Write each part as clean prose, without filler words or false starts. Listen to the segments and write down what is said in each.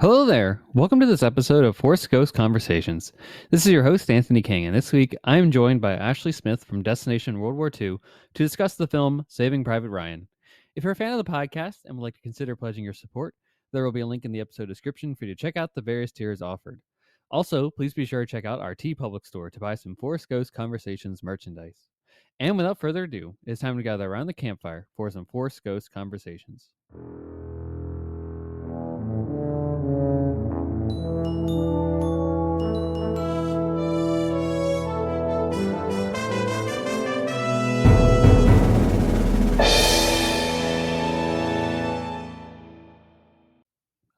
Hello there. Welcome to this episode of Force Ghost Conversations. This is your host, Anthony King, and this week I am joined by Ashley Smith from Destination World War II to discuss the film Saving Private Ryan. If you're a fan of the podcast and would like to consider pledging your support, there will be a link in the episode description for you to check out the various tiers offered. Also, please be sure to check out our TeePublic store to buy some Force Ghost Conversations merchandise. And without further ado, it's time to gather around the campfire for some Force Ghost Conversations.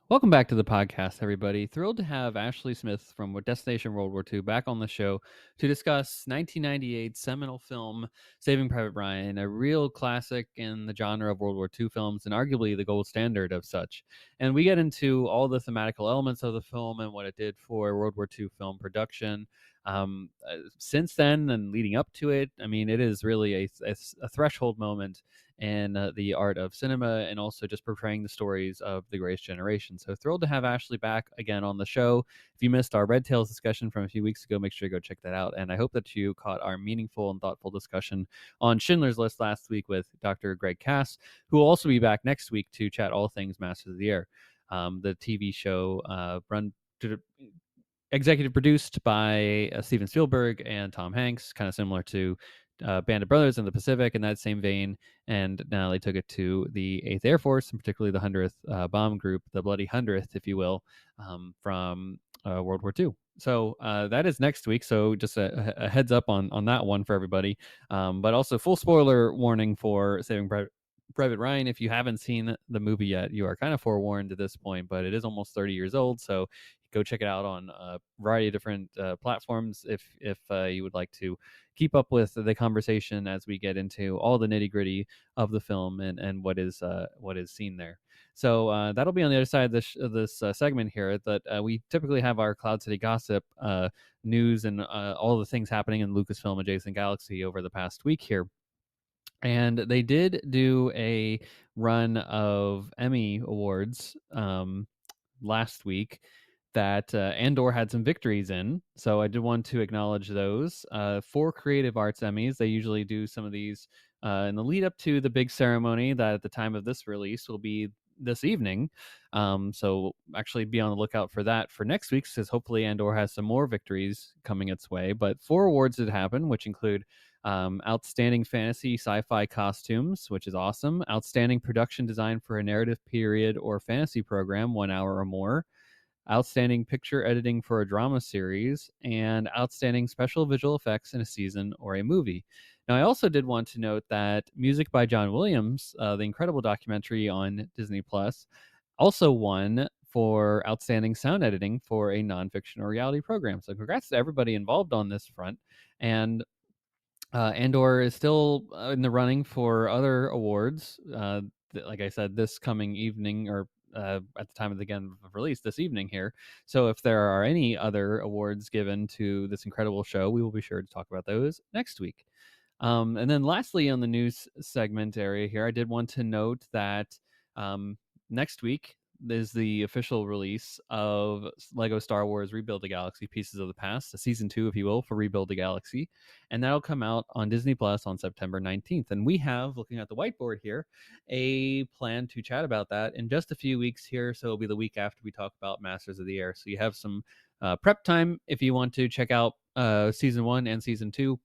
Welcome back to the podcast, everybody. Thrilled to have Ashley Smith from Destination World War II back on the show to discuss 1998 seminal film Saving Private Ryan, a real classic in the genre of World War II films and arguably the gold standard of such. And we get into all the thematical elements of the film and what it did for World War II film production. Since then and leading up to it, I mean, it is really a threshold moment and the art of cinema, and also just portraying the stories of the greatest generation. So thrilled to have Ashley back again on the show. If you missed our Red Tails discussion from a few weeks ago, make sure you go check that out. And I hope that you caught our meaningful and thoughtful discussion on Schindler's List last week with Dr. Greg Cass, who will also be back next week to chat all things Masters of the Air, the TV show executive produced by Steven Spielberg and Tom Hanks, kind of similar to Band of Brothers in the Pacific in that same vein. And now they took it to the 8th Air Force, and particularly the 100th Bomb Group, the Bloody 100th, if you will, from World War II. So that is next week. So just a heads up on that one for everybody. But also full spoiler warning for Saving Private Ryan. If you haven't seen the movie yet, you are kind of forewarned at this point, but it is almost 30 years old. So go check it out on a variety of different platforms if you would like to keep up with the conversation as we get into all the nitty gritty of the film and what is seen there. So that'll be on the other side of this segment here. That we typically have our Cloud City gossip news and all the things happening in Lucasfilm adjacent galaxy over the past week here. And they did do a run of Emmy awards last week that Andor had some victories in. So I did want to acknowledge those. 4 Creative Arts Emmys. They usually do some of these in the lead up to the big ceremony that at the time of this release will be this evening. So actually be on the lookout for that for next week, because hopefully Andor has some more victories coming its way. But 4 awards did happen, which include outstanding fantasy sci-fi costumes, which is awesome. Outstanding production design for a narrative period or fantasy program, 1 hour or more. Outstanding picture editing for a drama series, and outstanding special visual effects in a season or a movie. Now, I also did want to note that music by John Williams, the incredible documentary on Disney Plus, also won for outstanding sound editing for a nonfiction or reality program. So congrats to everybody involved on this front. And Andor is still in the running for other awards. Like I said, this coming evening, or at the time of the release this evening here. So if there are any other awards given to this incredible show, we will be sure to talk about those next week. And then lastly, on the news segment area here, I did want to note that next week is the official release of Lego Star Wars Rebuild the Galaxy Pieces of the Past, a season 2, if you will, for Rebuild the Galaxy. And that'll come out on Disney Plus on September 19th. And we have, looking at the whiteboard here, a plan to chat about that in just a few weeks here. So it'll be the week after we talk about Masters of the Air. So you have some prep time if you want to check out season 1 and season 2.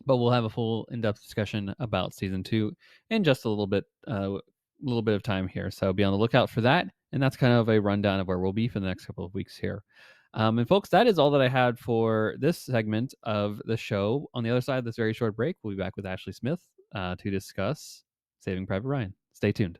But we'll have a full in-depth discussion about season 2 in just a little bit of time here. So be on the lookout for that. And that's kind of a rundown of where we'll be for the next couple of weeks here. And folks, that is all that I had for this segment of the show. On the other side of this very short break, we'll be back with Ashley Smith to discuss Saving Private Ryan. Stay tuned.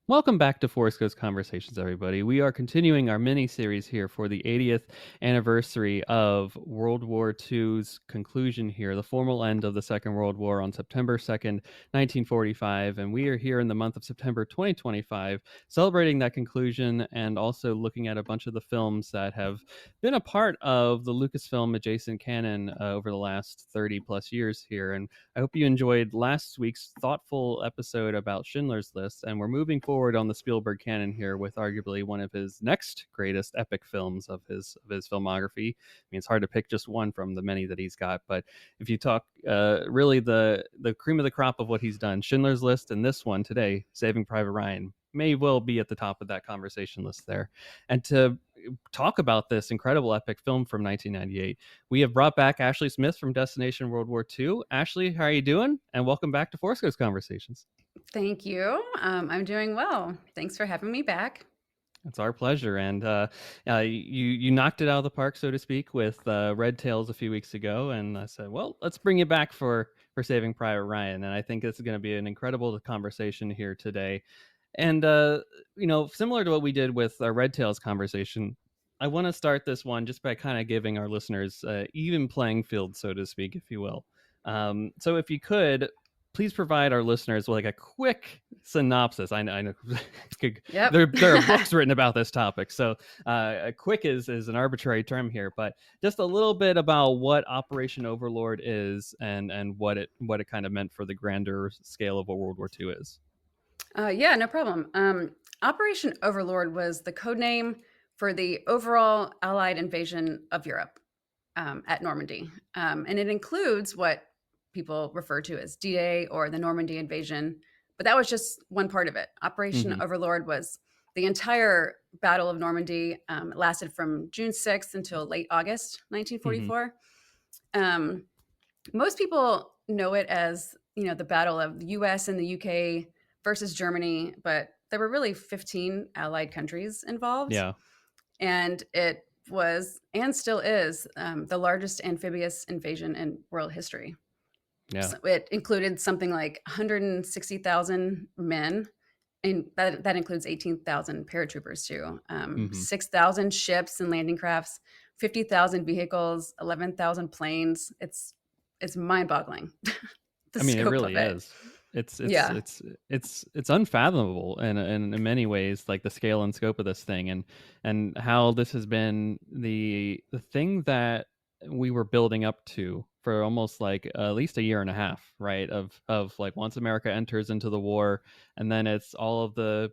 Welcome back to Forest Ghost Conversations, everybody. We are continuing our mini series here for the 80th anniversary of World War II's conclusion here, the formal end of the Second World War on September 2nd, 1945. And we are here in the month of September 2025, celebrating that conclusion and also looking at a bunch of the films that have been a part of the Lucasfilm adjacent canon over the last 30 plus years here. And I hope you enjoyed last week's thoughtful episode about Schindler's List, and we're moving forward on the Spielberg canon here with arguably one of his next greatest epic films of his filmography. I mean, it's hard to pick just one from the many that he's got, but if you talk really the cream of the crop of what he's done, Schindler's List and this one today, Saving Private Ryan, may well be at the top of that conversation list there. And to talk about this incredible epic film from 1998, we have brought back Ashley Smith from Destination World War II. Ashley, how are you doing? And welcome back to Force Ghost Conversations. Thank you. I'm doing well. Thanks for having me back. It's our pleasure, and you knocked it out of the park, so to speak, with Red Tails a few weeks ago, and I said, well, let's bring you back for Saving Private Ryan, and I think this is going to be an incredible conversation here today. And similar to what we did with our Red Tails conversation, I want to start this one just by kind of giving our listeners even playing field, so to speak, if you will. So if you could, please provide our listeners with like a quick synopsis. I know Yep. there are books written about this topic, so quick is an arbitrary term here, but just a little bit about what Operation Overlord is and what it kind of meant for the grander scale of what World War II is. Yeah, no problem. Operation Overlord was the code name for the overall Allied invasion of Europe at Normandy. And it includes what people refer to as D-Day or the Normandy invasion. But that was just one part of it. Operation Mm-hmm. Overlord was the entire Battle of Normandy. It lasted from June 6th until late August Mm-hmm. 1944. Um, Most people know it as, the battle of the US and the UK versus Germany, but there were really 15 allied countries involved. Yeah. And it was and still is the largest amphibious invasion in world history. Yeah. So it included something like 160,000 men, and that includes 18,000 paratroopers too. Mm-hmm. 6,000 ships and landing crafts, 50,000 vehicles, 11,000 planes. It's mind-boggling, the I mean, it scope really of it. is. It's it's Yeah. it's it's unfathomable in many ways, like the scale and scope of this thing, and how this has been the thing that we were building up to for almost like at least a year and a half, right? Of like once America enters into the war, and then it's all of the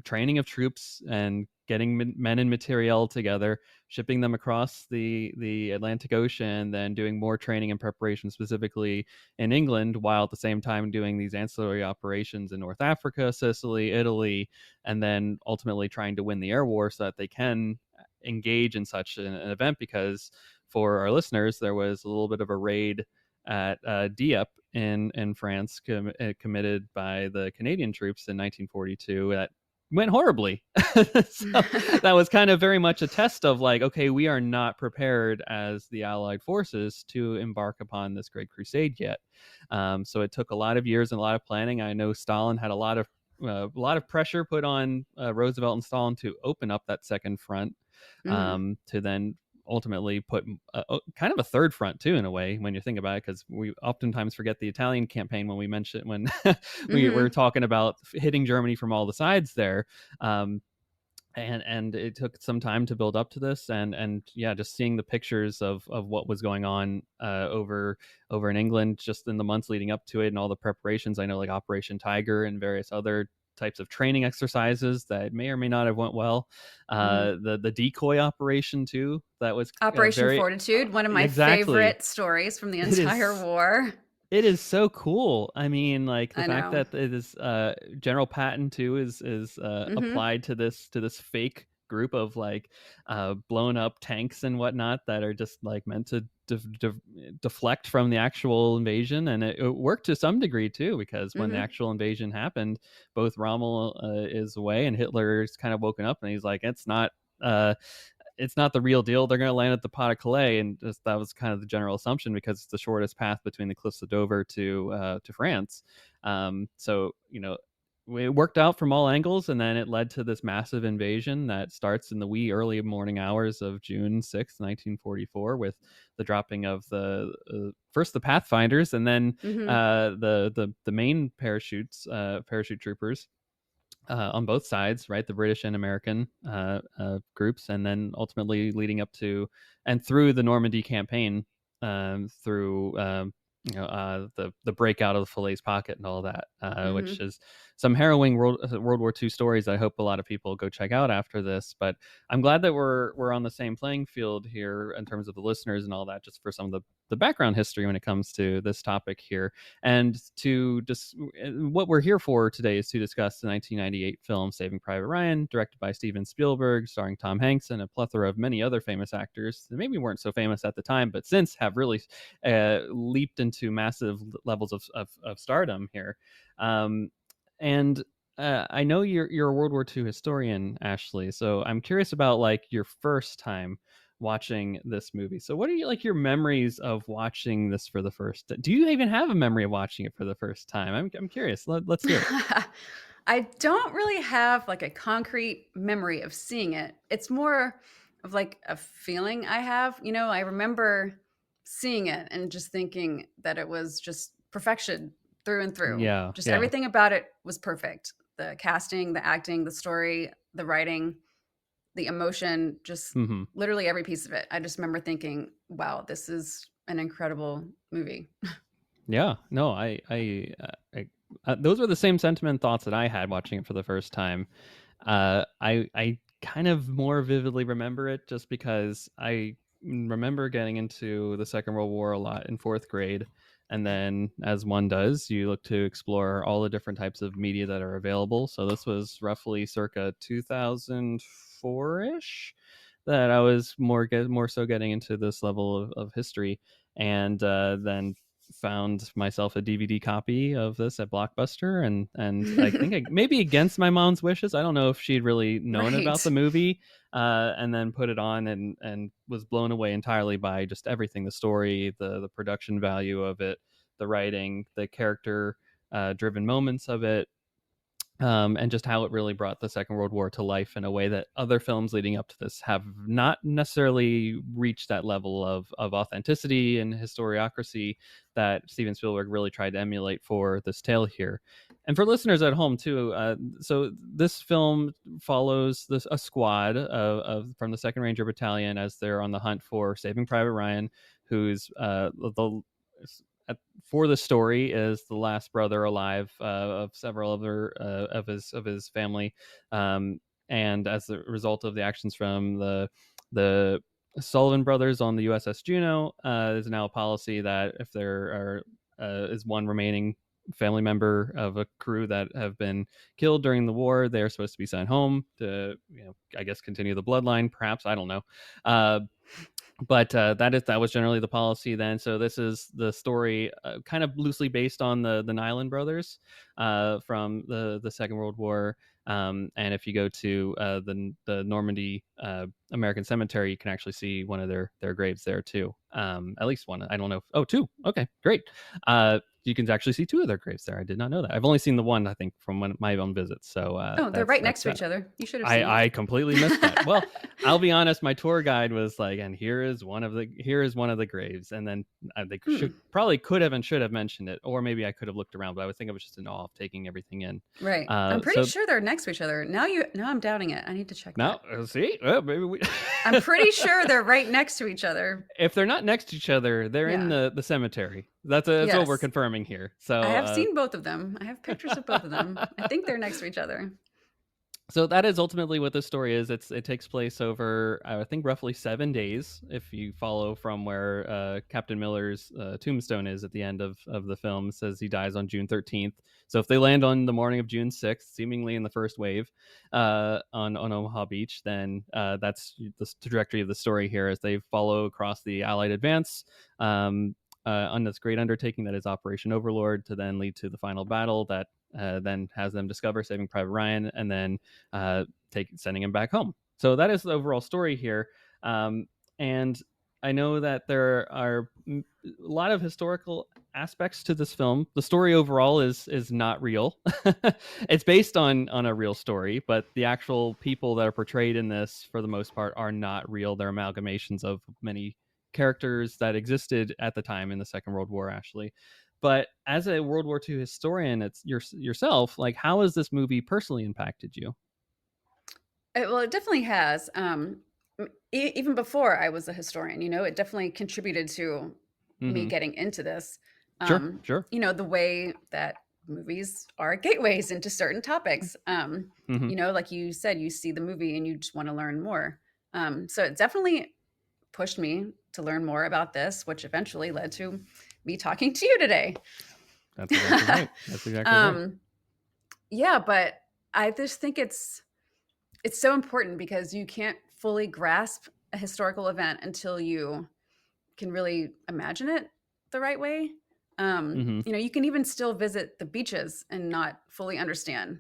training of troops and getting men and materiel together, shipping them across the Atlantic Ocean, then doing more training and preparation specifically in England, while at the same time doing these ancillary operations in North Africa, Sicily, Italy, and then ultimately trying to win the air war so that they can engage in such an event. Because for our listeners, there was a little bit of a raid at Dieppe in France, committed by the Canadian troops in 1942 that went horribly. So that was kind of very much a test of like, okay, we are not prepared as the Allied forces to embark upon this great crusade yet. So it took a lot of years and a lot of planning. I know Stalin had a lot of pressure put on Roosevelt and Stalin to open up that second front, Hmm. to then ultimately put kind of a third front too, in a way, when you think about it, because we oftentimes forget the Italian campaign when we mention when we're Hmm. talking about hitting Germany from all the sides there. um, and it took some time to build up to this, and yeah, just seeing the pictures of what was going on over in England just in the months leading up to it, and all the preparations. I know, like Operation Tiger and various other types of training exercises that may or may not have went well. Hmm. The decoy operation too, that was Operation very Fortitude, one of my exactly. favorite stories from the It entire is war. it is so cool. I mean, like the I fact know. that it is General Patton too is Hmm. applied to this fake group of like blown up tanks and whatnot that are just like meant to deflect from the actual invasion, and it worked to some degree too, because when the Hmm. actual invasion happened, both Rommel is away and Hitler's kind of woken up, and he's like, Uh, it's not the real deal. They're going to land at the Pot of Calais, and just, that was kind of the general assumption, because it's the shortest path between the cliffs of Dover to France. So it worked out from all angles, and then it led to this massive invasion that starts in the wee early morning hours of June 6th, 1944, with the dropping of the first the Pathfinders, and then Mhm. the main parachute troopers on both sides, right? The British and American groups, and then ultimately leading up to and through the Normandy campaign, through the breakout of the Falaise Pocket and all that, which Mhm. is some harrowing World War II stories. I hope a lot of people go check out after this. But I'm glad that we're on the same playing field here in terms of the listeners and all that, just for some of the background history when it comes to this topic here. And to just what we're here for today is to discuss the 1998 film Saving Private Ryan, directed by Steven Spielberg, starring Tom Hanks and a plethora of many other famous actors that maybe weren't so famous at the time, but since have really leaped into massive levels of stardom here. Um, and I know you're a World War II historian, Ashley. So I'm curious about like your first time watching this movie. So what are you like your memories of watching this for the first? Do you even have a memory of watching it for the first time? I'm curious. Let's hear it. I don't really have like a concrete memory of seeing it. It's more of like a feeling I have. I remember seeing it and just thinking that it was just perfection through and through. Yeah, Just yeah. everything about it was perfect. The casting, the acting, the story, the writing, the emotion, just Hmm. literally every piece of it. I just remember thinking, wow, this is an incredible movie. Yeah, no, those were the same sentiment thoughts that I had watching it for the first time. I kind of more vividly remember it just because I remember getting into the Second World War a lot in fourth grade, and then as one does, you look to explore all the different types of media that are available. So this was roughly circa 2004 ish that I was more so getting into this level of history, and then found myself a DVD copy of this at Blockbuster, and I think maybe against my mom's wishes. I don't know if she'd really known about the Right. movie, and then put it on and was blown away entirely by just everything: the story, the production value of it, the writing, the character driven moments of it, and just how it really brought the Second World War to life in a way that other films leading up to this have not necessarily reached that level of authenticity and historiography that Steven Spielberg really tried to emulate for this tale here. And for listeners at home too, so this film follows a squad from the Second Ranger Battalion as they're on the hunt for Saving Private Ryan, who's the for the story is the last brother alive of several other of his family, um, and as a result of the actions from the Sullivan brothers on the USS Juno, there's now a policy that if there is one remaining family member of a crew that have been killed during the war, they're supposed to be sent home to, I guess, continue the bloodline. Perhaps, I don't know. Uh, but that was generally the policy then. So this is the story, kind of loosely based on the Nyland brothers from the Second World War. And if you go to the Normandy American Cemetery, you can actually see one of their graves there too. At least one. I don't know. Oh, two. Okay, great. You can actually see two of their graves there. I did not know that. I've only seen the one, I think, from my own visits. So Oh, they're that's right next that's to each other. You should have seen I it. completely missed that. Well, I'll be honest, my tour guide was like, "And here is one of the graves," and then they Hmm. could have and should have mentioned it, or maybe I could have looked around, but I would think I was just in awe of taking everything in. Right. I'm pretty So sure they're next to each other. Now I'm doubting it. I need to check now, that. see, well, maybe we. I'm pretty sure they're right next to each other. If they're not next to each other, they're in Yeah. the cemetery. That's what we're Yes. confirming here. I So have seen both of them. I have pictures of both of them. I think they're next to each other. so that is ultimately what this story is. It takes place over, I think, roughly 7 days if you follow from where Captain Miller's tombstone is at the end of the film. It says he dies on June 13th. So if they land on the morning of June 6th, seemingly in the first wave, on Omaha Beach, then that's the trajectory of the story here as they follow across the Allied advance, on this great undertaking that is Operation Overlord, to then lead to the final battle that then has them discover Saving Private Ryan, and then sending him back home. So that is the overall story here. And I know that there are a lot of historical aspects to this film. The story overall is not real. It's based on a real story, but the actual people that are portrayed in this, for the most part, are not real. They're amalgamations of many characters that existed at the time in the Second World War, actually. But as a World War II historian, it's yourself. Like, how has this movie personally impacted you? Well, it definitely has. Even before I was a historian, it definitely contributed to me Hmm. getting into this. Sure, sure. The way that movies are gateways into certain topics. Hmm. Like you said, you see the movie and you just want to learn more. So it definitely pushed me to learn more about this, which eventually led to me talking to you today. That's exactly right. That's exactly right. um, yeah, but I just think it's so important because you can't fully grasp a historical event until you can really imagine it the right way. Hmm. You can even still visit the beaches and not fully understand.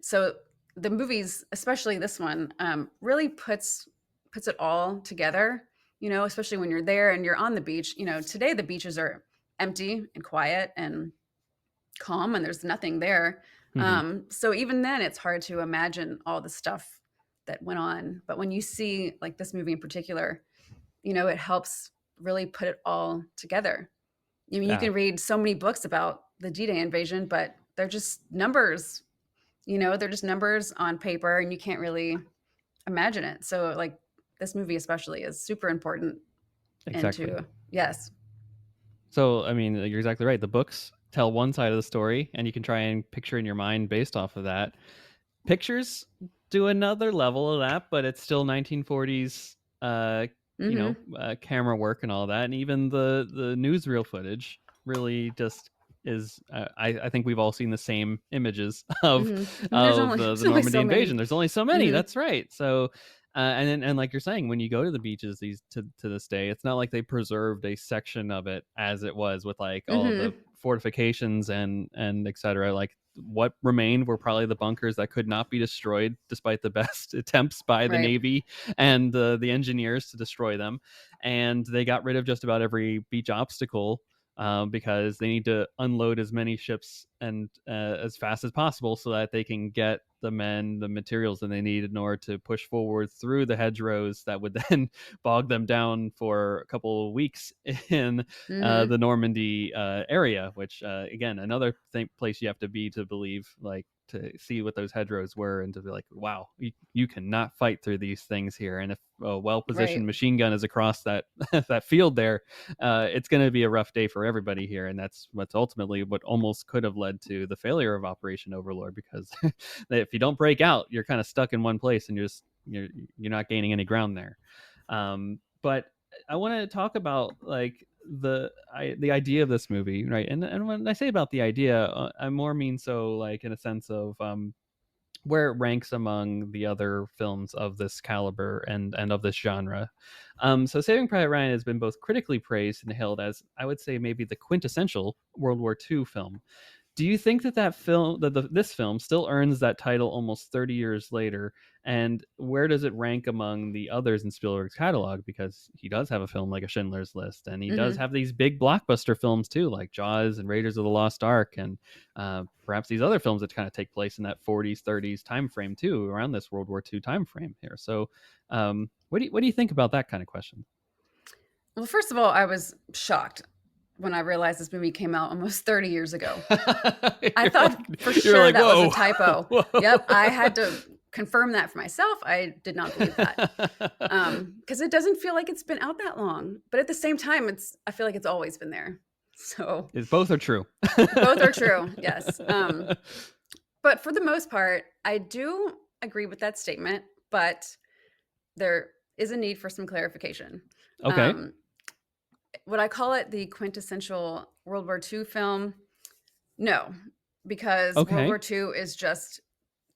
So the movies, especially this one, really puts it all together. Especially when you're there and you're on the beach. Today the beaches are empty and quiet and calm, and there's nothing there. Hmm. So even then, it's hard to imagine all the stuff that went on. But when you see like this movie in particular, it helps really put it all together. I mean, you Yeah, can read so many books about the D-Day invasion, but they're just numbers. They're just numbers on paper, and you can't really imagine it. So, like this movie, especially, is super important. exactly. Into yes, So, I mean, you're exactly right. The books tell one side of the story, and you can try and picture in your mind based off of that. Pictures do another level of that, but it's still 1940s, mm-hmm, camera work and all that, and even the newsreel footage really just is. I think we've all seen the same images of mm-hmm. There's of only the there's the only Normandy so invasion. many. There's only so many. Mm-hmm, That's right. So. And like you're saying, when you go to the beaches these to this day, it's not like they preserved a section of it as it was with like all of the mm-hmm. fortifications and etc. Like what remained were probably the bunkers that could not be destroyed despite the best attempts by the Right. Navy and the engineers to destroy them. And they got rid of just about every beach obstacle because they need to unload as many ships and as fast as possible so that they can get the men the materials that they need in order to push forward through the hedgerows that would then bog them down for a couple of weeks in Mm-hmm. the Normandy area, which again another place you have to be to believe, like to see what those hedgerows were and to be like, wow, you cannot fight through these things here. And if a well-positioned Right. machine gun is across that that field there, it's going to be a rough day for everybody here. And that's what's ultimately what almost could have led to the failure of Operation Overlord, because if you don't break out, you're kind of stuck in one place and you're not gaining any ground there. But I want to talk about like the idea of this movie, right? And when I say about the idea, I more mean so like in a sense of where it ranks among the other films of this caliber and of this genre. So Saving Private Ryan has been both critically praised and hailed as, I would say, maybe the quintessential World War II film. Do you think that this film still earns that title almost 30 years later? And where does it rank among the others in Spielberg's catalog? Because he does have a film like A Schindler's List, and he does Mm-hmm. have these big blockbuster films too, like Jaws and Raiders of the Lost Ark, and perhaps these other films that kind of take place in that 40s, 30s time frame too, around this World War II time frame here. So, what do you think about that kind of question? Well, first of all, I was shocked when I realized this movie came out almost 30 years ago. I thought for You're sure like, that was a whoa, typo. Yep, I whoa. had to confirm that for myself. I did not believe that. Because it doesn't feel like it's been out that long. But at the same time, I feel like it's always been there. So Is both are true. both are true, yes. But for the most part, I do agree with that statement, but there is a need for some clarification. Okay. Um, would I call it the quintessential World War II film? No, because World Okay. War II is just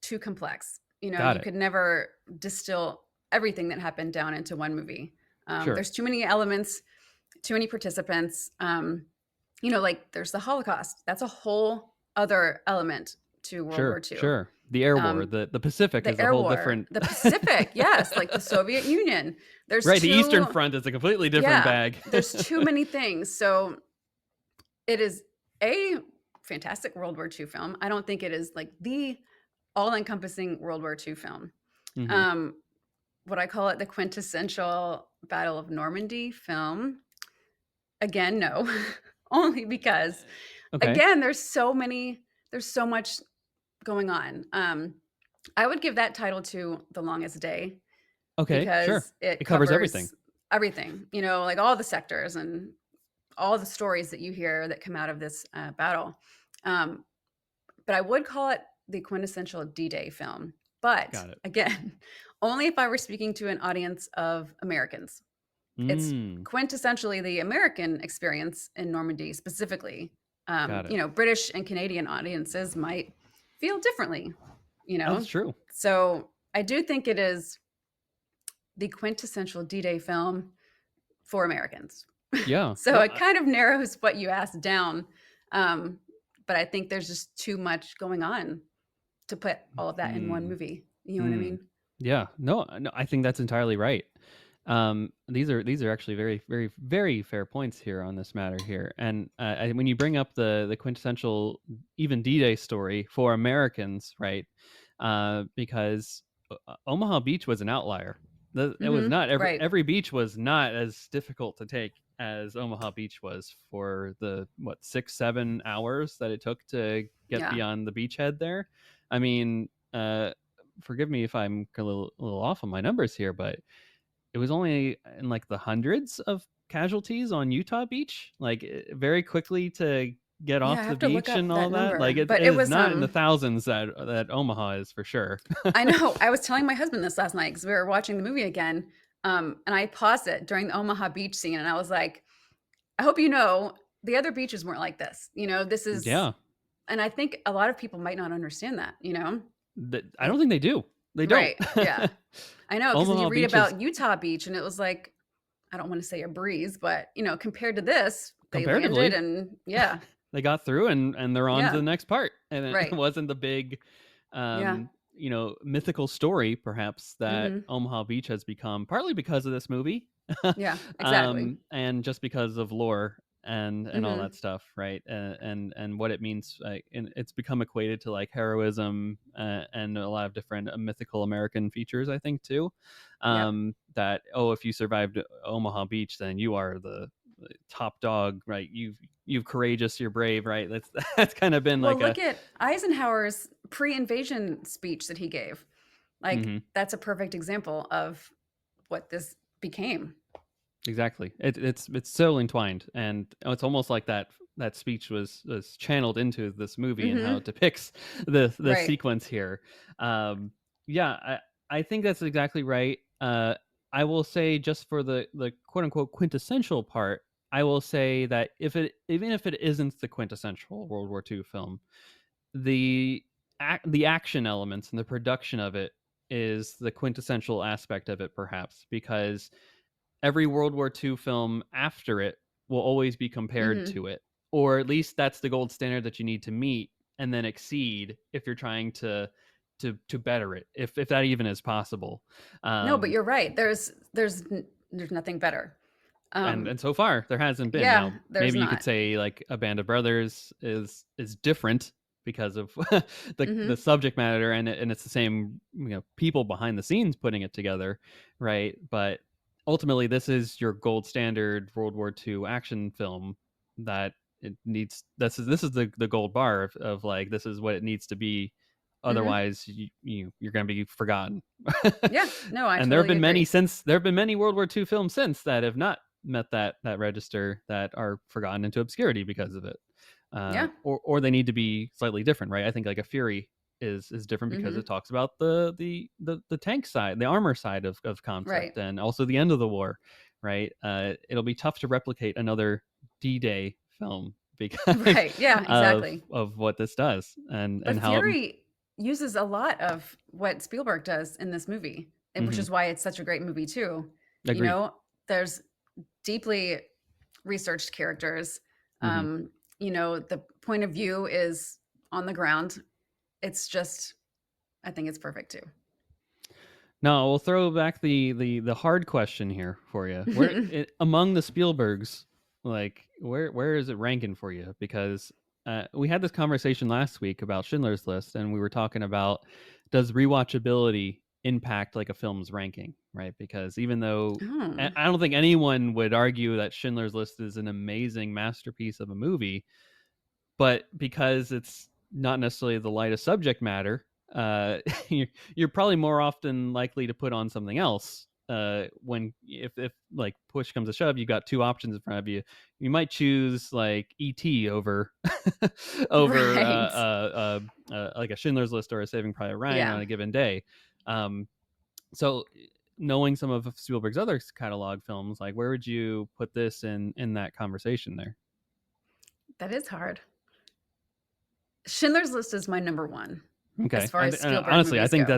too complex. Got You it. could never distill everything that happened down into one movie. Sure. There's too many elements, too many participants. Like there's the Holocaust. That's a whole other element to World War Sure. II. Sure. The air war, Um, the Pacific the is a air whole war, different the Pacific, yes, like the Soviet Union. There's right, the Eastern too, Front is a completely different yeah, bag. there's too many things. So it is a fantastic World War II film. I don't think it is like the all-encompassing World War II film. Mhm. Um, would I call it the quintessential Battle of Normandy film? Again, no. Only because, Okay. again, there's so much going on. I would give that title to The Longest Day Okay, sure. because it It covers everything. covers everything, like all the sectors and all the stories that you hear that come out of this battle. Um, but I would call it the quintessential D-Day film. But Got it. again, only if I were speaking to an audience of Americans. It's Mm, quintessentially the American experience in Normandy specifically. got it. British and Canadian audiences might feel differently, you That's know. true. So I do think it is the quintessential D-Day film for Americans. Yeah. So No, it kind of narrows what you asked down. Um, but I think there's just too much going on to put all of that in one mm, movie. You know what I mm. mean? Yeah. No, no, I think that's entirely right. These are actually very, very, very fair points here on this matter here. And when you bring up the quintessential even D-Day story for Americans, right? Because Omaha Beach was an outlier. It was Mhm. not Right. every beach was not as difficult to take as Omaha Beach was for the 6-7 hours that it took to get Yeah. beyond the beachhead there. I mean, forgive me if I'm a little off on my numbers here, but it was only in like the hundreds of casualties on Utah Beach, like very quickly to get Yeah, I off the have to look beach up and all that that. Like number, it but it is was, not in the thousands that Omaha is for sure. I know, I was telling my husband this last night because we were watching the movie again, and I paused it during the Omaha Beach scene, and I was like, "I hope you know the other beaches weren't like this." This is, Yeah, and I think a lot of people might not understand that, I don't Like, think they do. They don't. right, yeah. I know, because then you Omaha read Beach is about Utah Beach, and it was like, I don't wanna say a breeze, but, compared to this, they landed comparatively and yeah, they got through and they're on to yeah, the next part, and it right, wasn't the big yeah, mythical story perhaps that mhm, Omaha Beach has become, partly because of this movie, yeah, exactly, and just because of lore and all that mhm, stuff, right? And what it means, and it's become equated to like heroism, and a lot of different mythical American features, I think too. yep. That, oh, if you survived Omaha Beach, then you are the top dog, right? You've courageous, you're brave, right? That's that's kind of been Well, like a look at Eisenhower's pre-invasion speech that he gave. Like, mhm. that's a perfect example of what this became. Exactly. It's so entwined, and it's almost like that speech was channeled into this movie and how it Mhm. depicts the Right. sequence here. Um, yeah, I think that's exactly right. I will say, just for the quote unquote quintessential part, I will say that even if it isn't the quintessential World War II film, the the action elements and the production of it is the quintessential aspect of it, perhaps, because every World War II film after it will always be compared Mhm. to it, or at least that's the gold standard that you need to meet and then exceed if you're trying to better it, if that even is possible. No, but Um, you're right. There's nothing better. and Um, so far there hasn't been. yeah, Now there's maybe you could not. say like a Band of Brothers is different because of the Mhm. subject matter, and it's the same, people behind the scenes putting it together, right? But ultimately this is your gold standard World War II action film that it needs. This is the gold bar of like, this is what it needs to be, Mhm. otherwise you're going to be forgotten. Yeah. No, I And there have totally been many agree. since, there have been many World War II films since that have not met that register, that are forgotten into obscurity because of it. Yeah. Or they need to be slightly different, right? I think like a Fury is different because it Mhm. talks about the tank side, the armor side of Right. conflict, and also the end of the war, right? It'll be tough to replicate another D-Day film because Right. Yeah, of exactly. what this does, and But how. Fury uses a lot of what Spielberg does in this movie, and which Mhm, is why it's such a great movie too. You agreed. know, there's deeply researched characters. Mhm, The point of view is on the ground. It's just I think it's perfect too. Now we'll throw back the hard question here for you. Where among the Spielbergs, like where is it ranking for you? Because we had this conversation last week about Schindler's List, and we were talking about, does rewatchability impact like a film's ranking, right? Because even though Oh, I don't think anyone would argue that Schindler's List is an amazing masterpiece of a movie, but because it's not necessarily the lightest subject matter, you're probably more often likely to put on something else. When if like push comes to shove, you got two options in front of you. You might choose like ET over over right. like a Schindler's List or a Saving Private Ryan on Yeah, a given day. Um, so knowing some of Spielberg's other catalog films, like where would you put this in that conversation there? that is hard. Schindler's List is my number one as Okay, far as and Spielberg honestly, I movies think go.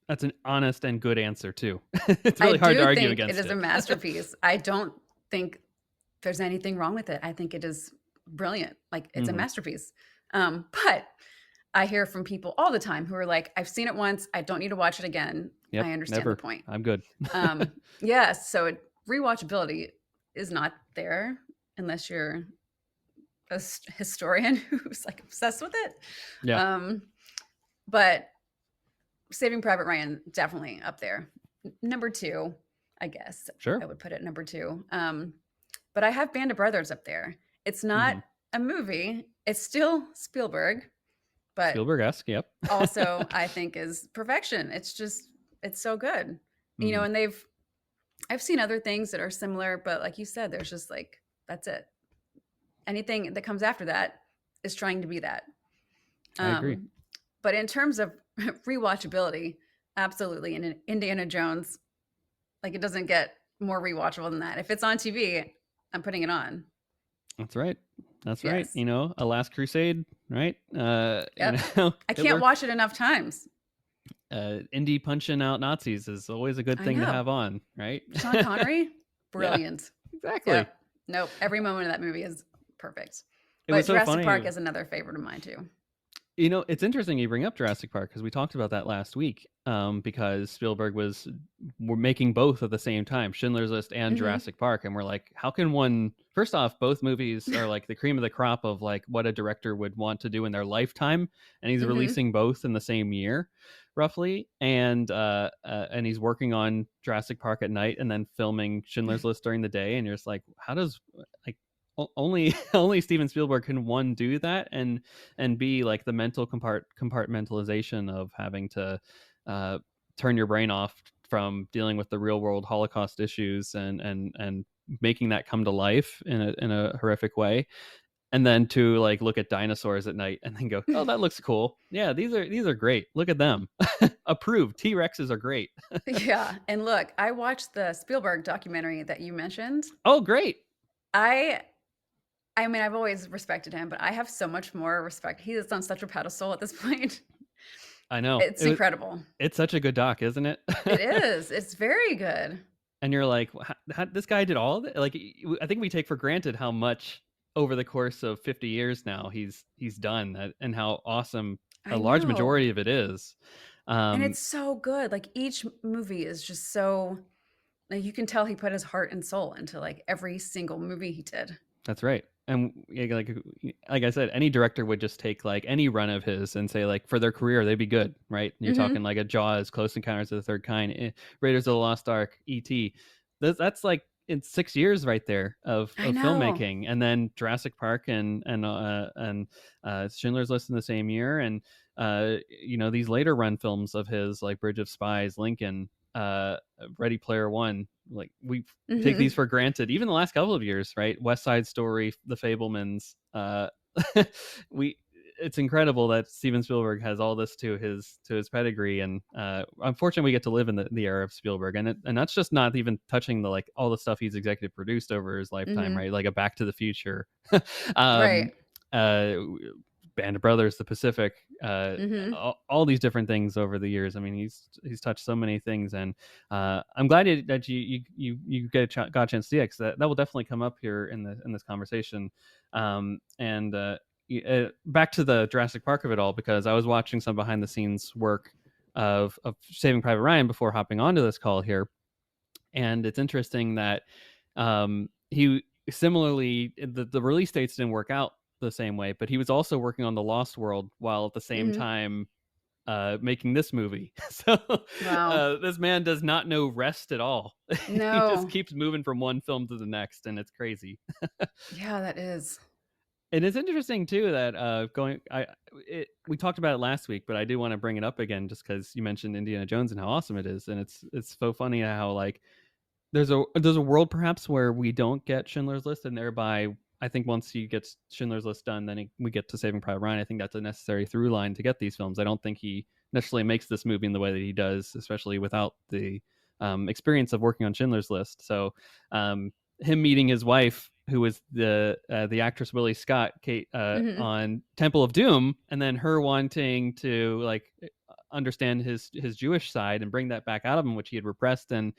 that's an honest and good answer too. It's I really hard to do argue think it against is a it. masterpiece. I don't think there's anything wrong with it. I think it is brilliant. Like it's a Hmm. masterpiece. But I hear from people all the time who are like, I've seen it once. I don't need to watch it again. Yep, I understand the never. point. I'm good. Yes. So rewatchability is not there unless you're a historian who's like obsessed with it. Yeah, Um, but Saving Private Ryan definitely up there. Number two, I guess I sure. would put it number two. But I have Band of Brothers up there. It's not Hmm. a movie. It's still Spielberg, but Spielberg-esque. Yep. also I think is perfection. It's just it's so good. You know, Mm, and I've seen other things that are similar, but like you said, there's just like that's it. Anything that comes after that is trying to be that. I agree. Um, but in terms of rewatchability, absolutely. And in Indiana Jones, like it doesn't get more rewatchable than that. If it's on TV, I'm putting it on. That's right. That's right. Yes. A Last Crusade, right? Yep. I can't Hitler, watch it enough times. Indy punching out Nazis is always a good I thing to know. have on, right? Sean Connery, Yeah, brilliant. exactly. Yep. Nope. Every moment of that movie is perfect. It But was so Jurassic Park funny. is another favorite of mine too. It's interesting you bring up Jurassic Park because we talked about that last week. Because Spielberg we're making both at the same time, Schindler's List and Hmm. Jurassic Park, and we're like, how can one? First off, both movies are like the cream of the crop of like what a director would want to do in their lifetime, and he's Hmm. releasing both in the same year, roughly, and he's working on Jurassic Park at night and then filming Schindler's List during the day, and you're just like, how does like only only Steven Spielberg can one do that and be like the mental compartmentalization of having to uh, turn your brain off from dealing with the real world Holocaust issues and making that come to life in a horrific way, and then to like look at dinosaurs at night and then go, oh, that looks cool. Yeah, these are great. Look at them. Approved. T-Rexes are great. Yeah. And look, I watched the Spielberg documentary that you mentioned. Oh, great. I I mean, I've always respected him, but I have so much more respect. He is on such a pedestal at this point. I know. It's incredible. It's such a good doc, isn't it? It is. It's very good. And you're like, this guy did all of it. Like, I think we take for granted how much over the course of 50 years now he's done that, and how awesome a I large know. majority of it is. And Um, it's so good. Like each movie is just so like you can tell he put his heart and soul into like every single movie he did. that's right. And yeah, like I said, any director would just take like any run of his and say like for their career they'd be good, right? And you're talking Mhm. like a Jaws, Close Encounters of the Third Kind, Raiders of the Lost Ark, E.T. That's like in 6 years right there I of know. filmmaking, and then Jurassic Park and Schindler's List in the same year, and these later run films of his like Bridge of Spies, Lincoln, Ready Player One. Like we take these Mhm. for granted, even the last couple of years, right? West Side Story, The Fablemans. We It's incredible that Steven Spielberg has all this to his pedigree, and unfortunately, we get to live in the era of Spielberg, and that's just not even touching the like all the stuff he's executive produced over his lifetime, Mhm. right? Like a Back to the Future, um, Right. uh, Band of Brothers, The Pacific, Mhm. all these different things over the years. I mean, he's touched so many things, and I'm glad that you got a chance to see it, because that will definitely come up here in this conversation. And back to the Jurassic Park of it all, because I was watching some behind the scenes work of Saving Private Ryan before hopping onto this call here, and it's interesting that he similarly the release dates didn't work out the same way, but he was also working on the Lost World while at the same Mhm. time making this movie. So Wow. this man does not know rest at all. He just No. keeps moving from one film to the next, and it's crazy. Yeah, that is. And it's interesting too that we talked about it last week, but I do want to bring it up again just because you mentioned Indiana Jones and how awesome it is, and it's so funny how like there's a world perhaps where we don't get Schindler's List, and thereby I think once he gets Schindler's List done, then we get to Saving Private Ryan. I think that's a necessary through line to get these films. I don't think he necessarily makes this movie in the way that he does, especially without the experience of working on Schindler's List. So him meeting his wife, who was the actress Willie Scott, Kate, Mhm. on Temple of Doom, and then her wanting to like understand his Jewish side and bring that back out of him, which he had repressed and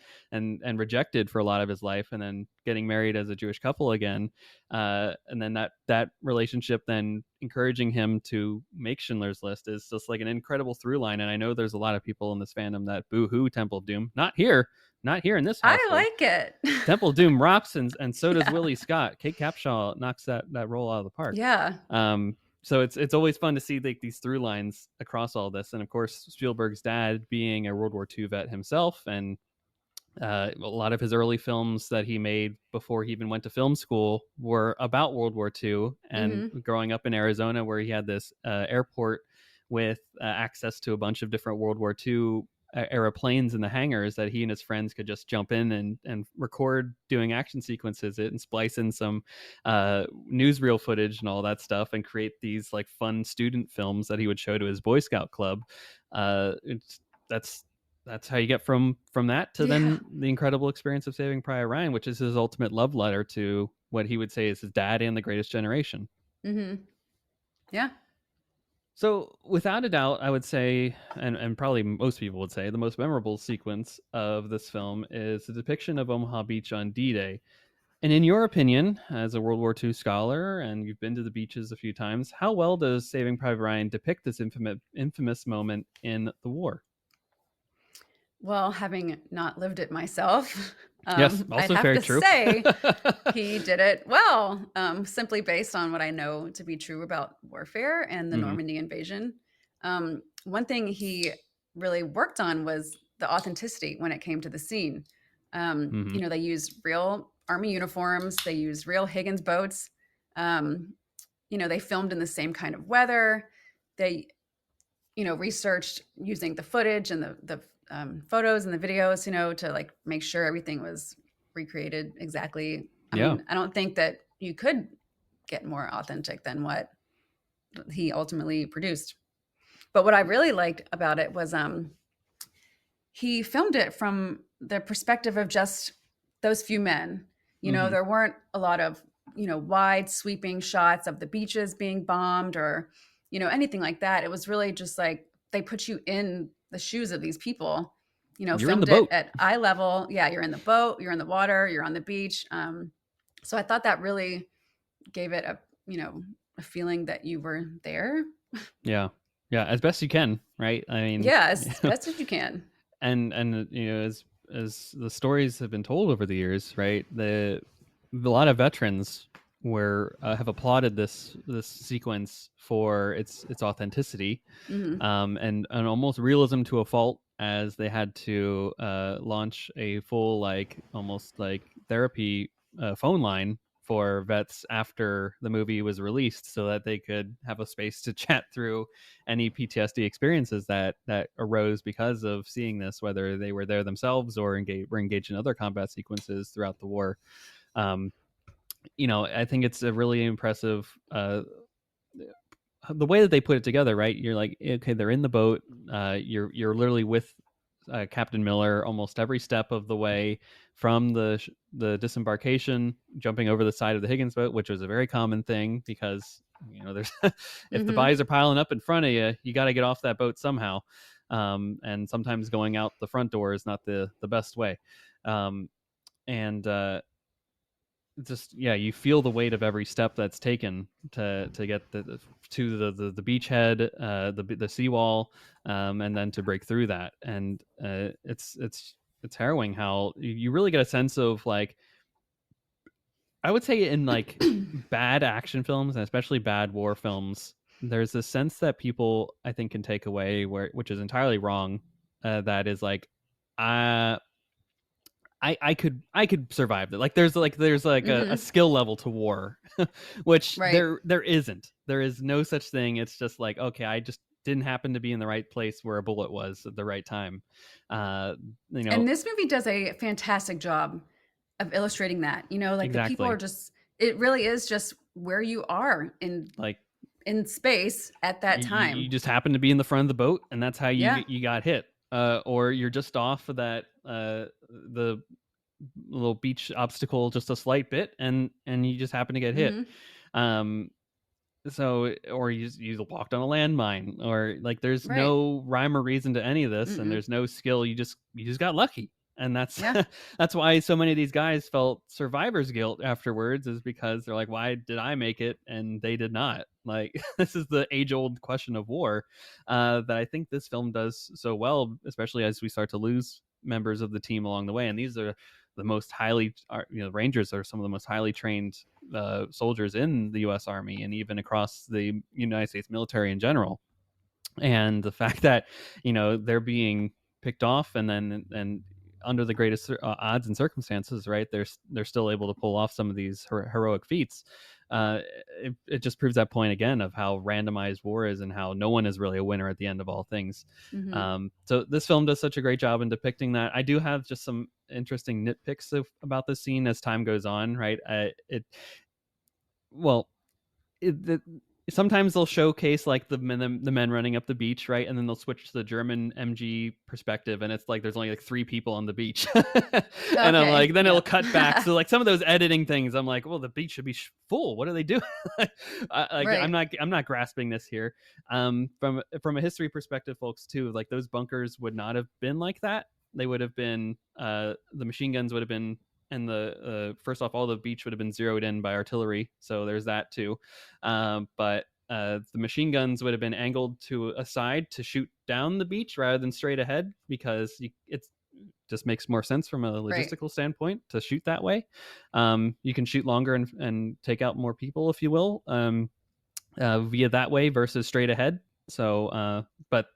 rejected for a lot of his life, and then getting married as a Jewish couple again, and then that relationship then encouraging him to make Schindler's List is just like an incredible through line. And I know there's a lot of people in this fandom that boo hoo Temple of Doom. Not here in this I household. like it. Temple of Doom rocks, and so does Yeah. Willie Scott. Kate Capshaw knocks that role out of the park. Yeah. So it's always fun to see like these through lines across all this, and of course Spielberg's dad being a World War II vet himself, and a lot of his early films that he made before he even went to film school were about World War II. And Mhm. growing up in Arizona, where he had this airport with access to a bunch of different World War II era planes in the hangars that he and his friends could just jump in and record doing action sequences and splice in some newsreel footage and all that stuff and create these like fun student films that he would show to his Boy Scout club. It's that's that's how you get from that to Yeah. then the incredible experience of Saving Private Ryan, which is his ultimate love letter to what he would say is his dad and the Greatest Generation. Mhm. Yeah. So, without a doubt, I would say, and probably most people would say, the most memorable sequence of this film is the depiction of Omaha Beach on D-Day. And in your opinion, as a World War II scholar, and you've been to the beaches a few times, how well does Saving Private Ryan depict this infamous moment in the war? Well, having not lived it myself, Yes, I'd also have very to true. say he did it well, simply based on what I know to be true about warfare and the Hmm. Normandy invasion. One thing he really worked on was the authenticity when it came to the scene. Hmm. They used real army uniforms, they used real Higgins boats. Um, they filmed in the same kind of weather. They researched using the footage and the photos and the videos, to like make sure everything was recreated exactly. I Yeah. mean, I don't think that you could get more authentic than what he ultimately produced. But what I really liked about it was he filmed it from the perspective of just those few men. Hmm. There weren't a lot of, wide sweeping shots of the beaches being bombed or, anything like that. It was really just like they put you in the shoes of these people, You're in the filmed it boat. at eye level. Yeah, you're in the boat, you're in the water, you're on the beach. So I thought that really gave it a feeling that you were there. Yeah. Yeah, as best you can, right? I mean, Yeah, as best as you can. and as the stories have been told over the years, right? A lot of veterans were have applauded this sequence for its authenticity, Hmm. and almost realism to a fault, as they had to launch a full like almost like therapy phone line for vets after the movie was released, so that they could have a space to chat through any PTSD experiences that arose because of seeing this, whether they were there themselves or were engaged in other combat sequences throughout the war. Um, I think it's a really impressive the way that they put it together, right? You're like, okay, they're in the boat. You're literally with Captain Miller almost every step of the way, from the disembarkation, jumping over the side of the Higgins boat, which was a very common thing because there's if the Hmm. bodies are piling up in front of you, you got to get off that boat somehow, and sometimes going out the front door is not the best way, and just yeah, you feel the weight of every step that's taken to get to the beachhead, the seawall, and then to break through that. And it's harrowing how you really get a sense of like, I would say in like bad action films and especially bad war films, there's this sense that people I think can take away where which is entirely wrong. That is like, uh, I could survive it. Like there's a Hmm. skill level to war, which Right. there isn't. There is no such thing. It's just like, okay, I just didn't happen to be in the right place where a bullet was at the right time. Uh, you know And this movie does a fantastic job of illustrating that. Like the people are exactly. just, it really is just where you are Like in space at that you time. just happen to be in the front of the boat, and that's how Yeah. you got hit. Or you're just off of that the little beach obstacle just a slight bit, and you just happen to get hit. Hmm. Um, So, or you walked on a landmine, or like there's Right. no rhyme or reason to any of this, and Mm-mm. there's no skill. You just got lucky, and that's Yeah. that's why so many of these guys felt survivor's guilt afterwards, is because they're like, why did I make it and they did not? Like this is the age old question of war, that I think this film does so well, especially as we start to lose members of the team along the way, and these are the most highly, Rangers are some of the most highly trained soldiers in the U.S. Army and even across the United States military in general. And the fact that they're being picked off, and under the greatest odds and circumstances, right? They're still able to pull off some of these heroic feats. It just proves that point again of how randomized war is and how no one is really a winner at the end of all things. Hmm. So this film does such a great job in depicting that. I do have just some interesting nitpicks about this scene as time goes on, right? It well, it, sometimes they'll showcase like the men running up the beach, right, and then they'll switch to the German MG perspective, and it's like there's only like three people on the beach, and I'm Okay. like, then it'll Yep. cut back. So like some of those editing things, I'm like, well, the beach should be full. What are they doing? I'm Right. not grasping this here. From a history perspective, folks, too, like those bunkers would not have been like that. They would have been the machine guns would have been, and the first off, all the beach would have been zeroed in by artillery. So there's that too. But the machine guns would have been angled to a side to shoot down the beach rather than straight ahead, because it just makes more sense from a Right. logistical standpoint to shoot that way. You can shoot longer and take out more people, if you will, via that way versus straight ahead. So, but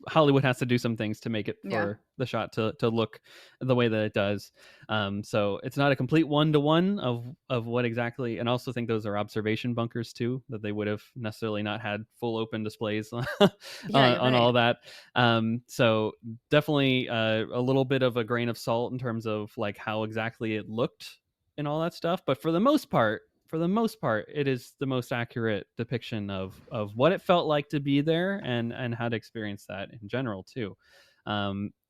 Hollywood has to do some things to make it Yeah. for the shot to look the way that it does. So it's not a complete one to one of what exactly. And I also think those are observation bunkers too, that they would have necessarily not had full open displays Yeah, you're on right. all that. So definitely a little bit of a grain of salt in terms of like how exactly it looked and all that stuff. But for the most part, it is the most accurate depiction of what it felt like to be there, and how to experience that in general too.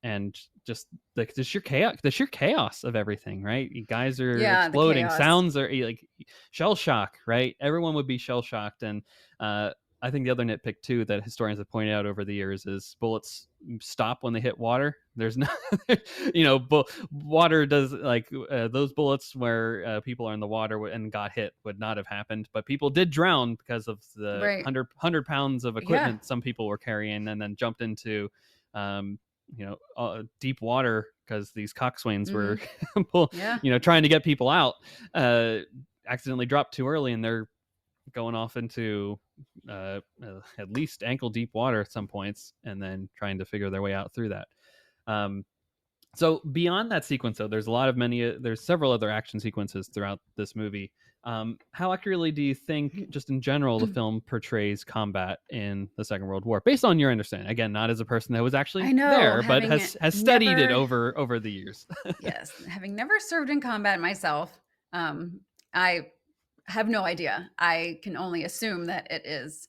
And just the sheer chaos of everything, right? You guys are Yeah, the exploding, chaos. sounds are like shell shock, right? Everyone would be shell shocked. And I think the other nitpick too that historians have pointed out over the years is bullets stop when they hit water. There's no, water does like those bullets where people are in the water and got hit would not have happened, but people did drown because of the Right. 100 pounds of Yeah. equipment some people were carrying, and then jumped into deep water because these coxswains were Hmm. Yeah. trying to get people out, uh, accidentally dropped too early, and they're going off into at least ankle deep water at some points, and then trying to figure their way out through that. Um, so beyond that sequence, though, there's several other action sequences throughout this movie. How accurately do you think, just in general, the film portrays combat in the Second World War, based on your understanding? Again, not as a person that was I actually know, there, but having has studied it never, over the years. yes, having never served in combat myself, I have no idea. I can only assume that it is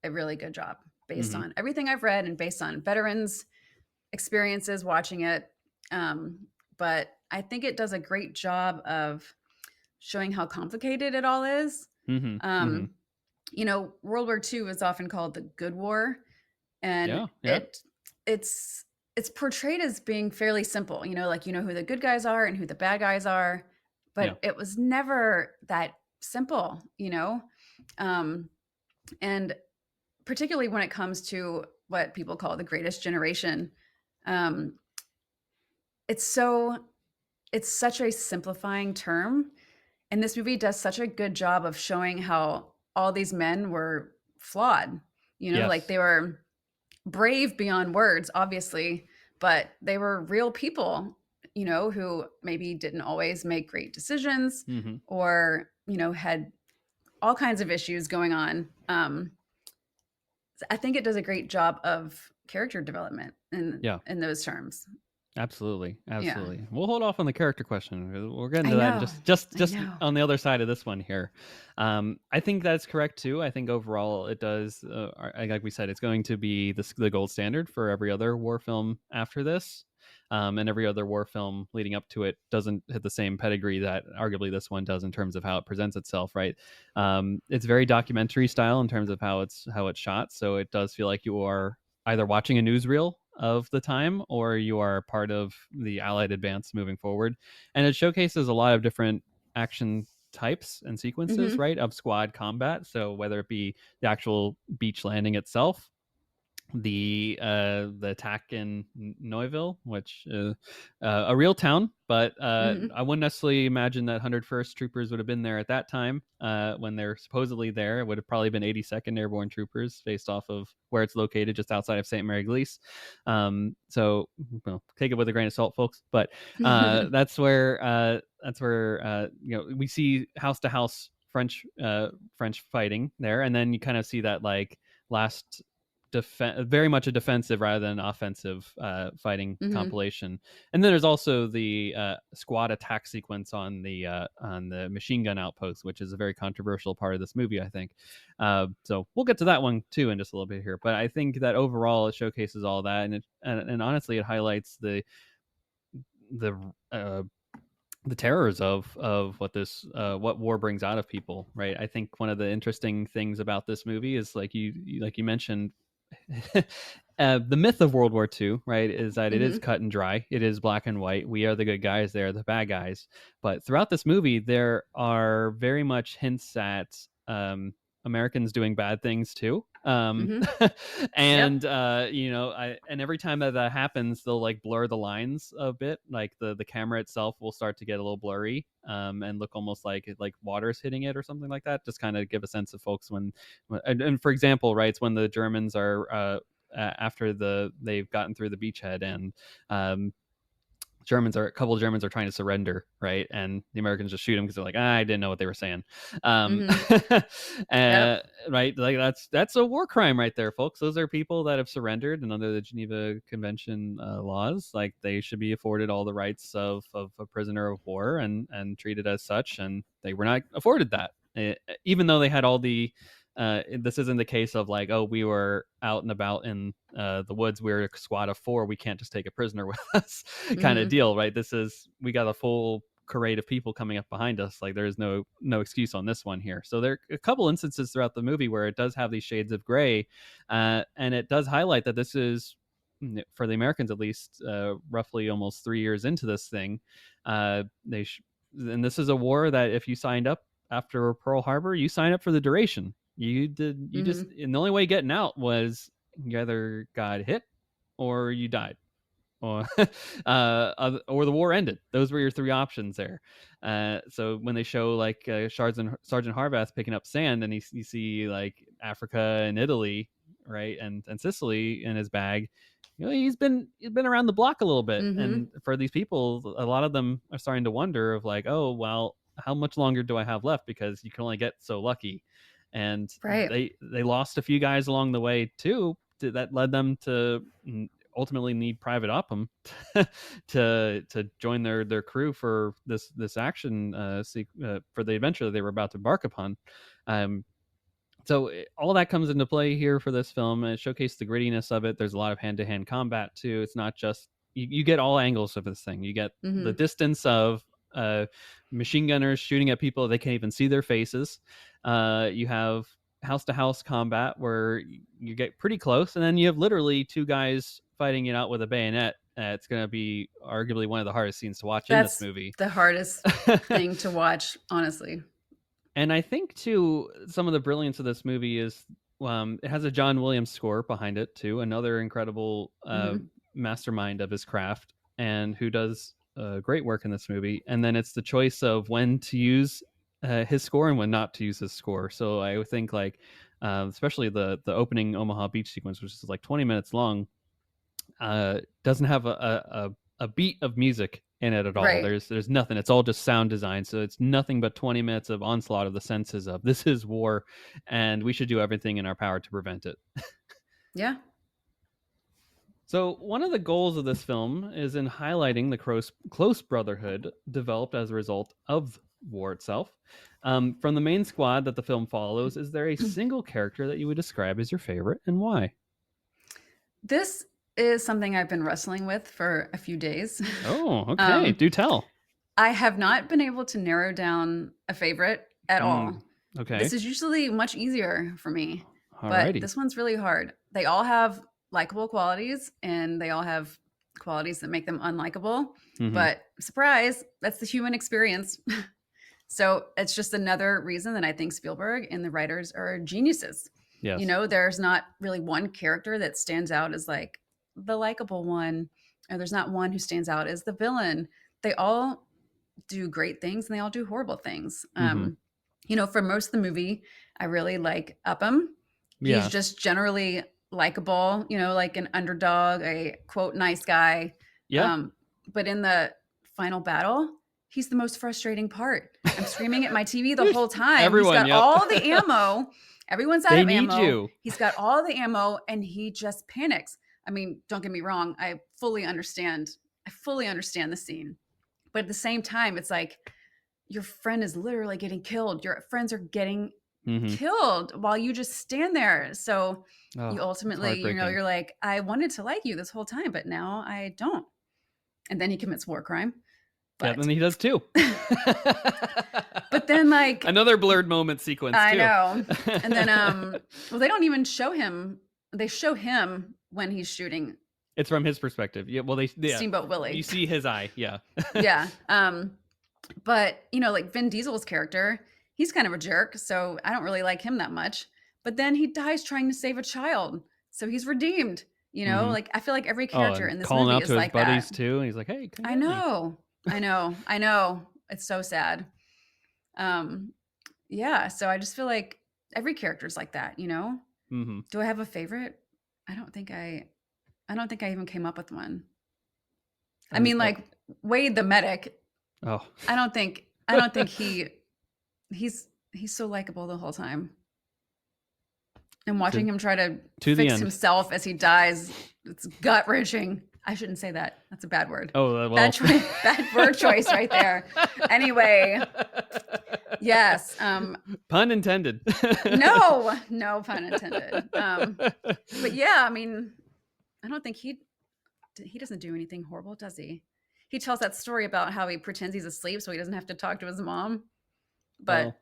a really good job based Hmm. on everything I've read and based on veterans' experiences watching it. But I think it does a great job of showing how complicated it all is. Hmm. Hmm. Um, World War II is often called the Good War, and Yeah. Yeah. it's portrayed as being fairly simple. Like who the good guys are and who the bad guys are, Yeah. but it was never that simple, you know? Um, and particularly when it comes to what people call the greatest generation, um, it's so it's such a simplifying term, and this movie does such a good job of showing how all these men were flawed, you know, like Yes. they were brave beyond words, obviously, but they were real people, you know, who maybe didn't always make great decisions Hmm. or, you know, had all kinds of issues going on. I think it does a great job of character development Yeah. in those terms. Absolutely, Yeah. absolutely. We'll hold off on the character question. We'll get into I that in know. just just I just know. on the other side of this one here. I think that's correct too. I think overall it does. Like we said, it's going to be the gold standard for every other war film after this, and every other war film leading up to it doesn't hit the same pedigree that arguably this one does in terms of how it presents itself. Right? It's very documentary style in terms of how it's shot. So it does feel like you are either watching a newsreel of the time or you are part of the Allied advance moving forward. And it showcases a lot of different action types and sequences, Mhm. right, of squad combat. So whether it be the actual beach landing itself, the attack in Neuville, which is a real town, but Mhm. I wouldn't necessarily imagine that 101st Troopers would have been there at that time when they're supposedly there. It would have probably been 82nd Airborne Troopers based off of where it's located, just outside of St. Mary Glees. So, well, take it with a grain of salt, folks. But that's where we see house to house French fighting there, and then you kind of see that like last very much a defensive rather than offensive fighting Mhm. compilation. And then there's also the squad attack sequence on the machine gun outpost, which is a very controversial part of this movie, I think. So we'll get to that one too in just a little bit here. But I think that overall it showcases all that, and honestly, it highlights the uh, the terrors of what war brings out of people, right? I think one of the interesting things about this movie is like you mentioned, the myth of World War II, right, is that it is Mhm. cut and dry. It is black and white. We are the good guys. They are the bad guys. But throughout this movie, there are very much hints at Americans doing bad things too. Mhm. Yep. And and every time that happens, they'll like blur the lines a bit. Like the camera itself will start to get a little blurry, and look almost like water's hitting it or something like that. Just kind of give a sense of folks and for example, right, it's when the Germans are after they've gotten through the beachhead and um, a couple of Germans are trying to surrender, right? And the Americans just shoot them because they're like, I didn't know what they were saying. Mhm. uh, Yep. right? Like that's a war crime right there, folks. Those are people that have surrendered, and under the Geneva Convention laws, like they should be afforded all the rights of a prisoner of war and treated as such, and they were not afforded that, even though they had all the this isn't the case of like, oh, we were out and about in the woods. We're a squad of four. We can't just take a prisoner with us, kind of Mhm. deal, right? We got a full parade of people coming up behind us. Like there's no excuse on this one here. So there are a couple instances throughout the movie where it does have these shades of gray, and it does highlight that this is for the Americans at least, roughly almost 3 years into this thing. They and this is a war that if you signed up after Pearl Harbor, you sign up for the duration. You just, Mhm. and the only way getting out was you either got hit or you died, or or the war ended. Those were your three options there. So when they show like Sergeant Harvath picking up sand, and you see like Africa and Italy, right, and Sicily in his bag, he's been around the block a little bit. And Mhm. for these people, a lot of them are starting to wonder of like, oh well, how much longer do I have left? Because you can only get so lucky. And Right. they lost a few guys along the way too, that led them to ultimately need Private Upham to join their crew for this action for the adventure that they were about to embark upon. Um, so all that comes into play here for this film, and it showcased the grittiness of it. There's a lot of hand to hand combat too. It's not just you get all angles of this thing. You get the Mhm. distance of uh, machine gunners shooting at people they can't even see their faces. You have house to house combat where you get pretty close, and then you have literally two guys fighting it out with a bayonet It's going to be arguably one of the hardest scenes to watch in this That's movie. the hardest thing to watch, honestly. And I think too, some of the brilliance of this movie is it has a John Williams score behind it too, another incredible Mhm. mastermind of his craft, and who does great work in this movie. And then it's the choice of when to use his score and when not to use his score. So I would think like, especially the opening Omaha beach sequence, which is like 20 minutes long, doesn't have a beat of music in it at all. Right. There's nothing. It's all just sound design. So it's nothing but 20 minutes of onslaught of the senses of this is war, and we should do everything in our power to prevent it. Yeah. So one of the goals of this film is in highlighting the close brotherhood developed as a result of war itself. From the main squad that the film follows, is there a single character that you would describe as your favorite, and why? This is something I've been wrestling with for a few days. Oh, okay. Um, Do tell. I have not been able to narrow down a favorite at all. Okay. This is usually much easier for me, but Alrighty. this one's really hard. They all have likable qualities and they all have qualities that make them unlikable. Mm-hmm. But surprise, that's the human experience. So it's just another reason that I think Spielberg and the writers are geniuses. You Yes. know, there's not really one character that stands out as like the likable one, or there's not one who stands out as the villain. They all do great things and they all do horrible things. Mm-hmm. You know, for most of the movie, I really like Upham. He's Yeah. just generally likable, you know, like an underdog, a quote nice guy. Yeah. Um, but in the final battle, he's the most frustrating part. I'm screaming at my TV the whole time. He's Everyone. got Yep. all the ammo. Everyone's out They of need ammo. you. He's got all the ammo and he just panics. I mean, don't get me wrong. I fully understand. I fully understand the scene. But at the same time, it's like your friend is literally getting killed. Your friends are getting Mm-hmm. killed while you just stand there. So you Oh, it's ultimately, you know, heartbreaking. you're like, I wanted to like you this whole time, but now I don't. And then he commits war crime. Yeah, But and he does too. but then like Another blurred moment sequence I too. know. And then well they don't even show him. They show him when he's shooting It's from his perspective. Yeah. Well, Steamboat Willie. You see his eye. Yeah. Yeah. But you know, like Vin Diesel's character, he's kind of a jerk, so I don't really like him that much. But then he dies trying to save a child, so he's redeemed. You know, Mm-hmm. like I feel like every Oh, character in and this calling movie out is to his like buddies that. too, and he's like, "Hey, come I get me." know, I know, I know. It's so sad. Um, yeah. So I just feel like every character's like that. You know. Mm-hmm. Do I have a favorite? I don't think I. I don't think I even came up with one. I mean, like Wade the medic. Oh. I don't think. I don't think he's so likable the whole time. And watching him try to the fix end. himself as he dies, it's gut wrenching. I shouldn't say that. That's a bad word. Oh, well. Bad word choice right there. Anyway, yes. Pun intended. No pun intended. But yeah, I mean, I don't think he doesn't do anything horrible, does he? He tells that story about how he pretends he's asleep so he doesn't have to talk to his mom. But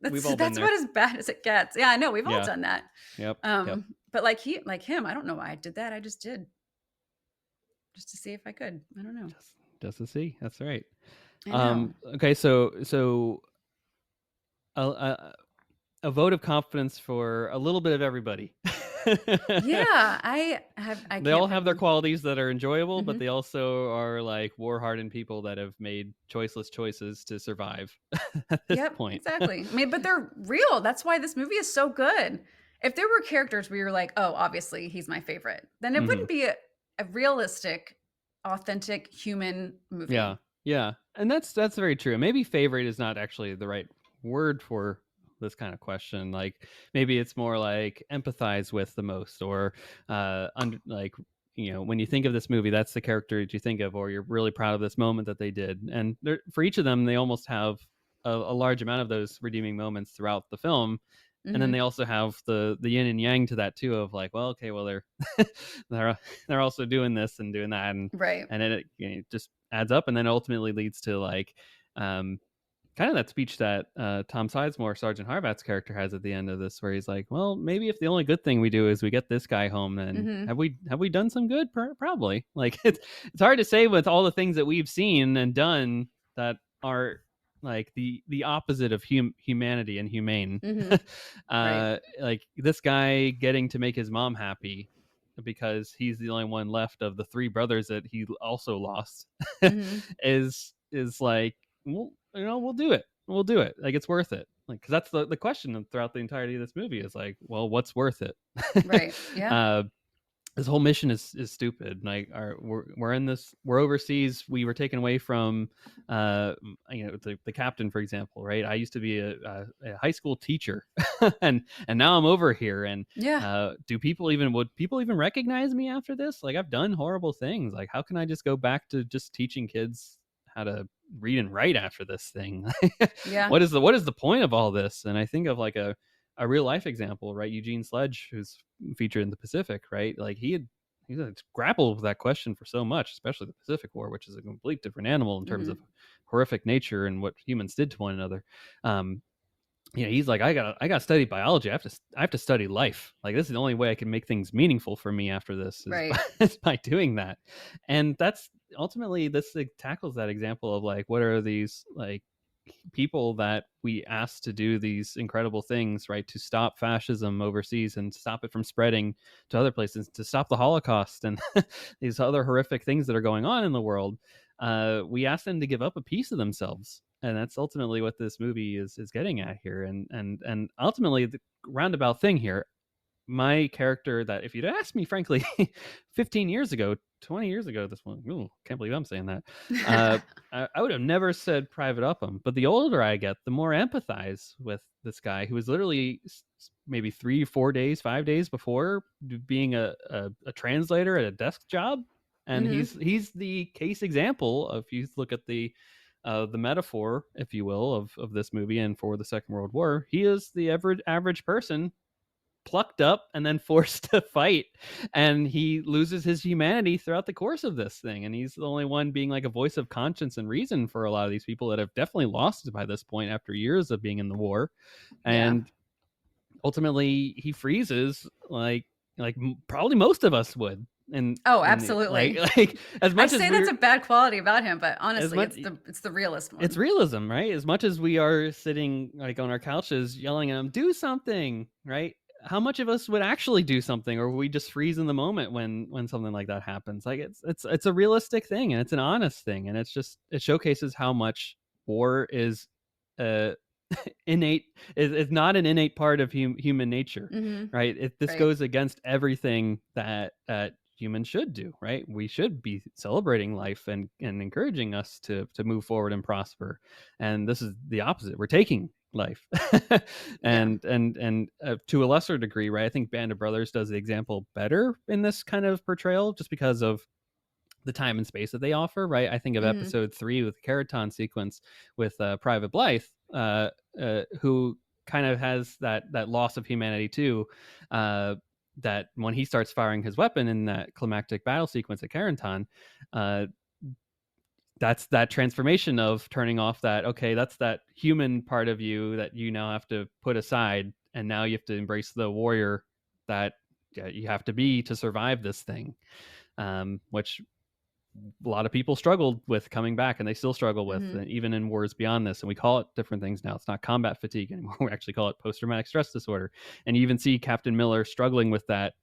Well, we've all been that's there. about as bad as it gets. Yeah, I know. We've all Yeah. done that. Yep. But like him, I don't know why I did that. I just did. Just to see if I could. I don't know. Just to see. That's right. I know. Okay, so a vote of confidence for a little bit of everybody. Yeah, I They all have their qualities that are enjoyable, but Mhm. they also are like war-hardened people that have made choiceless choices to survive at this Yep, point. exactly. I mean, but they're real. That's why this movie is so good. If there were characters where you're like, oh, obviously he's my favorite, then it wouldn't be a realistic, authentic human movie. Yeah. Yeah. And that's very true. Maybe favorite is not actually the right word for this kind of question. Like maybe it's more like empathize with the most, or like, you know, when you think of this movie, that's the character that you think of, or you're really proud of this moment that they did. And for each of them, they almost have a large amount of those redeeming moments throughout the film. And then Mhm. they also have the yin and yang to that too, of like, well, okay, well, they're also doing this and doing that, and Right. it, you know, just adds up, and then ultimately leads to like kind of that speech that Tom Sizemore, Sergeant Harbat's character, has at the end of this, where he's like, "Well, maybe if the only good thing we do is we get this guy home, then Mhm. have we done some good? Probably." Like it's hard to say with all the things that we've seen and done that are like the opposite of humanity and humane. Mhm. Right. Like this guy getting to make his mom happy because he's the only one left of the three brothers that he also lost Mhm. is like, well, we'll do it. We'll do it. Like it's worth it. Like, because that's the question throughout the entirety of this movie is like, well, what's worth it? Right. Yeah. uh, this whole mission is stupid. Like, we're in this, we're overseas. We were taken away from, the captain, for example, right? I used to be a high school teacher, and now I'm over here. And Yeah. would people even recognize me after this? Like, I've done horrible things. Like, how can I just go back to just teaching kids how to read and write after this thing? Yeah. What is the point of all this? And I think of like a real life example, right? Eugene Sledge, who's featured in the Pacific, right? Like he's grappled with that question for so much, especially the Pacific War, which is a complete different animal in terms of Mhm. horrific nature and what humans did to one another. Um, he's like, I got to study biology. I have to study life. Like this is the only way I can make things meaningful for me after this is by, Right. is by doing that. And that's ultimately this, like, tackles that example of like what are these like people that we asked to do these incredible things, right? To stop fascism overseas and stop it from spreading to other places, to stop the Holocaust and these other horrific things that are going on in the world. We asked them to give up a piece of themselves. And that's ultimately what this movie is getting at here. And ultimately the roundabout thing here, my character that if you'd asked me, frankly, 15 years ago, 20 years ago, this one, ooh, can't believe I'm saying that. Uh, I would have never said Private Upham. But the older I get, the more I empathize with this guy who was literally maybe 3, 4 days, 5 days before being a translator at a desk job. And Mhm. he's the case example of, if you look at the metaphor, if you will, of this movie and for the Second World War, he is the average person plucked up and then forced to fight, and he loses his humanity throughout the course of this thing, and he's the only one being like a voice of conscience and reason for a lot of these people that have definitely lost by this point after years of being in the war. Yeah. And ultimately he freezes like probably most of us would. and Oh, and like absolutely. like as I much as say that's we're a bad quality about him, but as honestly, much it's the realest it's one. realism, right? As much as we are sitting like on our couches yelling at them, do something, right? How much of us would actually do something, or we just freeze in the moment when something like that happens? Like it's a realistic thing and it's an honest thing, and it showcases how much war is uh innate is not an innate part of human nature, Mhm. right? This Right. goes against everything that humans should do, right? We should be celebrating life and encouraging us to move forward and prosper. And this is the opposite. We're taking life. Yeah. And to a lesser degree, right? I think Band of Brothers does the example better in this kind of portrayal just because of the time and space that they offer, right? I think of Mhm. episode 3 with the Keraton sequence with Private Blythe, who kind of has that loss of humanity too. That when he starts firing his weapon in that climactic battle sequence at Keraton, uh, that's that transformation of turning off that, okay, that's that human part of you that you now have to put aside, and now you have to embrace the warrior that you have to be to survive this thing, which a lot of people struggled with coming back, and they still struggle with, Mhm. and even in wars beyond this. And we call it different things now. It's not combat fatigue anymore. We actually call it post-traumatic stress disorder. And you even see Captain Miller struggling with that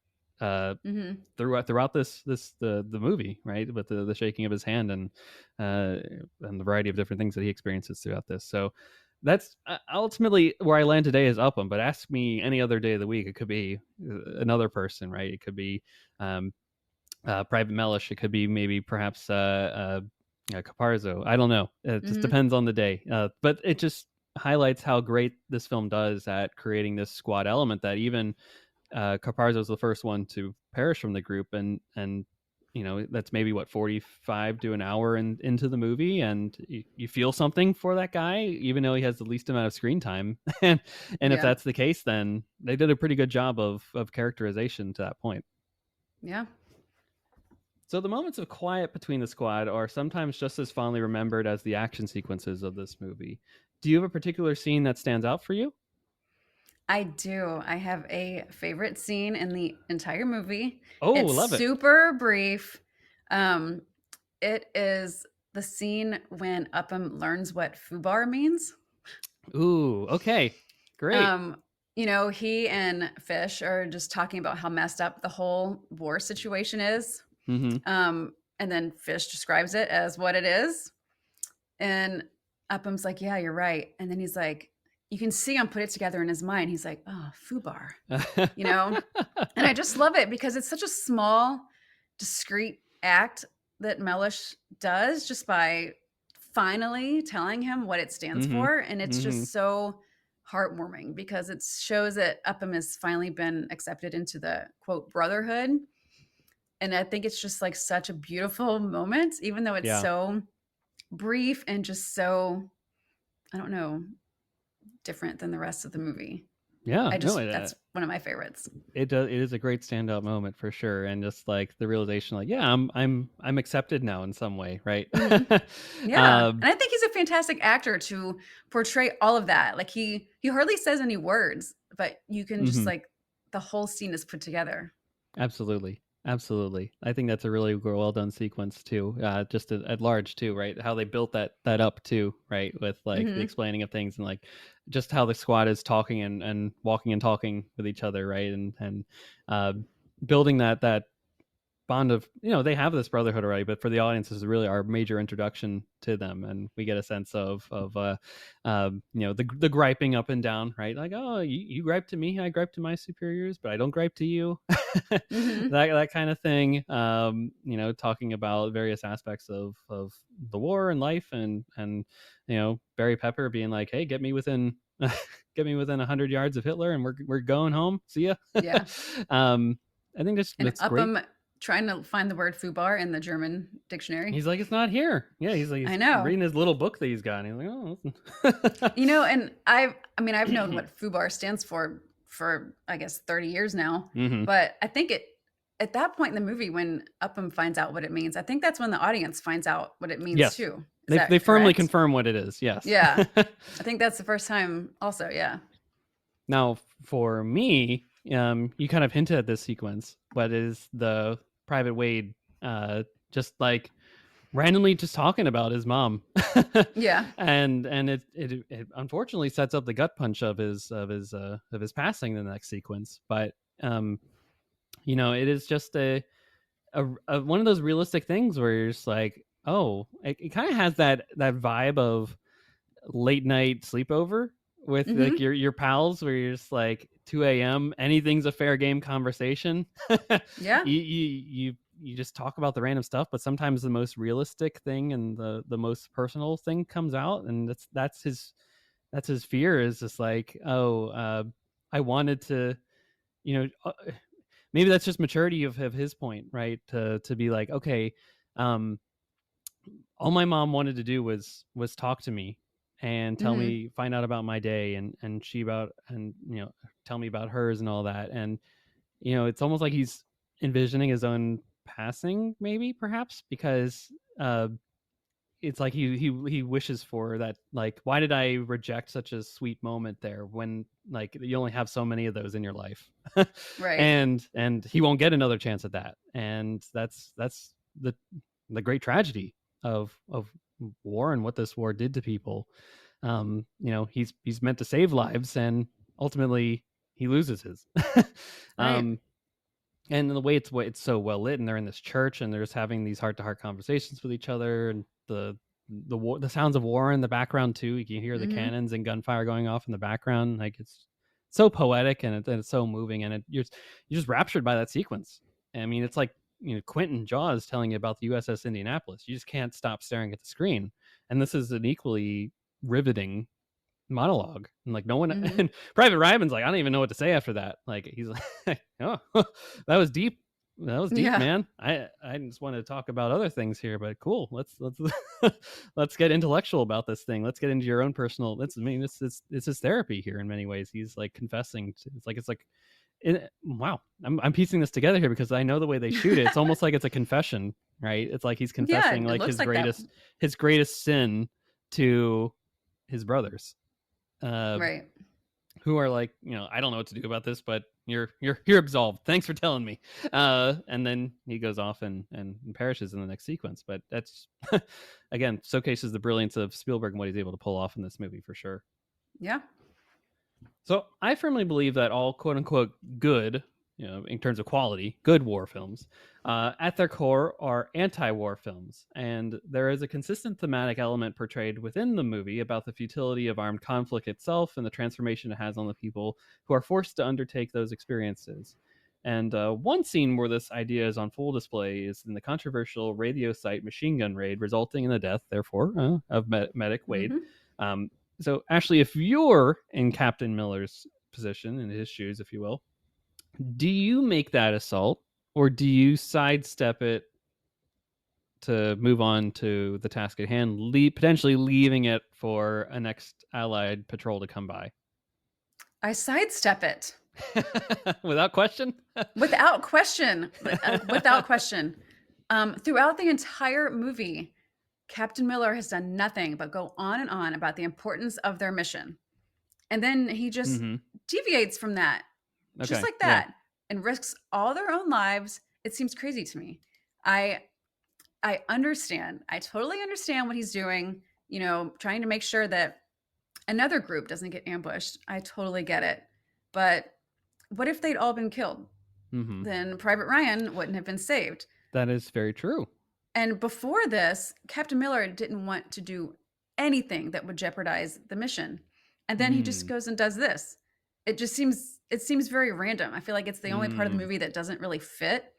uh, Mhm. throughout the movie, right? With the shaking of his hand and the variety of different things that he experiences throughout this. So that's ultimately where I land today is Upham. But ask me any other day of the week, it could be another person, right? It could be um, Private Mellish. It could be maybe perhaps Caparzo. I don't know. It just Mhm. depends on the day. But it just highlights how great this film does at creating this squad element that even Caparzo is the first one to perish from the group, and that's maybe what 45 to an hour into the movie, and you feel something for that guy, even though he has the least amount of screen time. And if Yeah. that's the case, then they did a pretty good job of characterization to that point. Yeah. So the moments of quiet between the squad are sometimes just as fondly remembered as the action sequences of this movie. Do you have a particular scene that stands out for you? I do. I have a favorite scene in the entire movie. Oh, It's love it. super brief. Um, it is the scene when Upham learns what FUBAR means. Ooh, okay. Great. Um, you know, he and Fish are just talking about how messed up the whole war situation is. Mhm. And then Fish describes it as what it is. And Upham's like, yeah, you're right. And then he's like, you can see him put it together in his mind. He's like, oh, FUBAR, you know? And I just love it because it's such a small, discreet act that Mellish does just by finally telling him what it stands Mhm. for. And it's Mhm. just so heartwarming because it shows that Upham has finally been accepted into the quote brotherhood. And I think it's just like such a beautiful moment, even though it's Yeah. so brief and just so, I don't know, different than the rest of the movie. Yeah. I No, just, that's one of my favorites. it does. It is a great standout moment for sure, and just like the realization, like, yeah, I'm accepted now in some way, right? Hmm. Yeah, um, and I think he's a fantastic actor to portray all of that. Like he hardly says any words, but you can just mhm. like the whole scene is put together. Absolutely. Absolutely. I think that's a really well done sequence too. Just at large too, right? How they built that up too, right? With like the Hmm. explaining of things and like just how the squad is talking and walking and talking with each other, right? And uh, building that bond of, they have this brotherhood already, but for the audience this is really our major introduction to them, and we get a sense of the griping up and down, right? Like, oh, you gripe to me, I gripe to my superiors, but I don't gripe to you. that Hmm. that kind of thing. Talking about various aspects of the war and life, and Barry Pepper being like, hey, get me within get me within 100 yards of Hitler and we're going home, see ya. Yeah, um I think just and that's great. Upham trying to find the word "fubar" in the German dictionary. He's like, it's not here. Yeah, he's like, I he's know. reading his little book that he's got. And he's like, oh. You know, and I mean, I've known what FUBAR stands for I guess 30 years now, hmm but I think it at that point in the movie when Upham finds out what it means, I think that's when the audience finds out what it means Yes, too. Is they that firmly correct? confirm what it is. Yes. Yeah. I think that's the first time also, yeah. Now, for me, you kind of hinted at this sequence, but is the Private Wade just like randomly just talking about his mom, Yeah. and it unfortunately sets up the gut punch of his passing in the next sequence. But it is just a one of those realistic things where you're just like, oh, it kind of has that vibe of late night sleepover with like Mhm. your pals, where you're just like 2 a.m. anything's a fair game conversation. Yeah. You just talk about the random stuff, but sometimes the most realistic thing and the most personal thing comes out, and that's his fear, is just like, oh, I wanted to, you know maybe that's just maturity of his point, right? To be like, okay, um all my mom wanted to do was talk to me and Mhm. find out about my day, and she about and tell me about hers and all that. And it's almost like he's envisioning his own passing, maybe, perhaps, because it's like he wishes for that, like, why did I reject such a sweet moment there, when like you only have so many of those in your life. Right. And he won't get another chance at that, and that's the great tragedy of war and what this war did to people. He's meant to save lives, and ultimately he loses his. Right. um and the way it's so well lit, and they're in this church and they're just having these heart to heart conversations with each other, and the sounds of war in the background too. You can hear the Mhm. cannons and gunfire going off in the background. Like, it's so poetic, and it's so moving, and you're just raptured by that sequence. I mean, it's like, Quentin Jaws telling you about the USS Indianapolis. You just can't stop staring at the screen, and this is an equally riveting monologue. And like, no one Mhm. and Private Ryman's like, I don't even know what to say after that. Like, he's like, oh, that was deep. That was deep, Yeah. man. I just want to talk about other things here, but cool. Let's let's get intellectual about this thing. Let's get into your own personal. It's I mean, it's his therapy here in many ways. He's like confessing to, it's like Wow, I'm piecing this together here because I know the way they shoot it. It's almost like it's a confession, right? It's like he's Yeah, confessing it like looks like that. his greatest sin to his brothers, uh, Right. who are like, I don't know what to do about this, but you're absolved. Thanks for telling me. And then he goes off and perishes in the next sequence. But that's again showcases the brilliance of Spielberg and what he's able to pull off in this movie for sure. Yeah. So I firmly believe that all quote unquote good, in terms of quality, good war films, at their core are anti-war films, and there is a consistent thematic element portrayed within the movie about the futility of armed conflict itself and the transformation it has on the people who are forced to undertake those experiences. And one scene where this idea is on full display is in the controversial radio site machine gun raid, resulting in the death, therefore, of medic Wade. Hmm. Um, so, Ashley, if you're in Captain Miller's position, in his shoes, if you will, do you make that assault or do you sidestep it to move on to the task at hand, potentially leaving it for a next Allied patrol to come by? I sidestep it Without question? without question. Without question. Throughout the entire movie, Captain Miller has done nothing but go on and on about the importance of their mission. And then he just Hmm. deviates from that, just Okay. like Yeah. that, and risks all their own lives. It seems crazy to me. I I understand. I totally understand what he's doing, trying to make sure that another group doesn't get ambushed. I totally get it. But what if they'd all been killed? Hmm. Then Private Ryan wouldn't have been saved. That is very true. And before this, Captain Miller didn't want to do anything that would jeopardize the mission. And then he just Mm. goes and does this. It seems very random. I feel like it's the only part of the Mm. movie that doesn't really fit.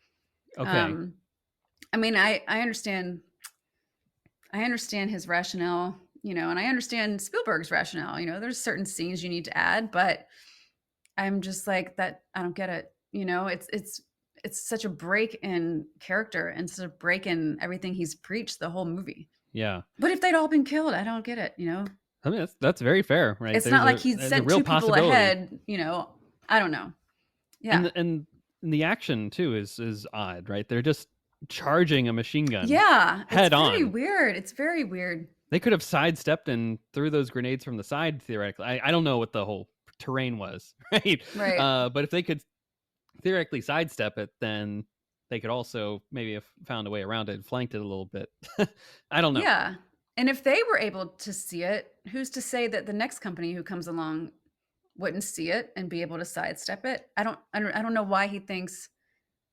Okay. Um, I mean, I understand his rationale, and I understand Spielberg's rationale. There's certain scenes you need to add, but I'm just like that. I don't get it. It's such a break in character and such a break in everything he's preached the whole movie. Yeah. But if they'd all been killed, I don't get it. I mean, that's very fair, right? It's not like he'd There's a sent real two people possibility. ahead. I don't know. and Yeah, the, and the action too is odd, right? They're just charging a machine gun yeah. It's head very on. weird. It's very weird. They could have sidestepped and threw those grenades from the side theoretically. I don't know what the whole terrain was, right? Right. But if they could theoretically sidestep it, then they could also maybe have found a way around it and flanked it a little bit. I don't know. Yeah. And if they were able to see it, who's to say that the next company who comes along wouldn't see it and be able to sidestep it? I don't know why he thinks,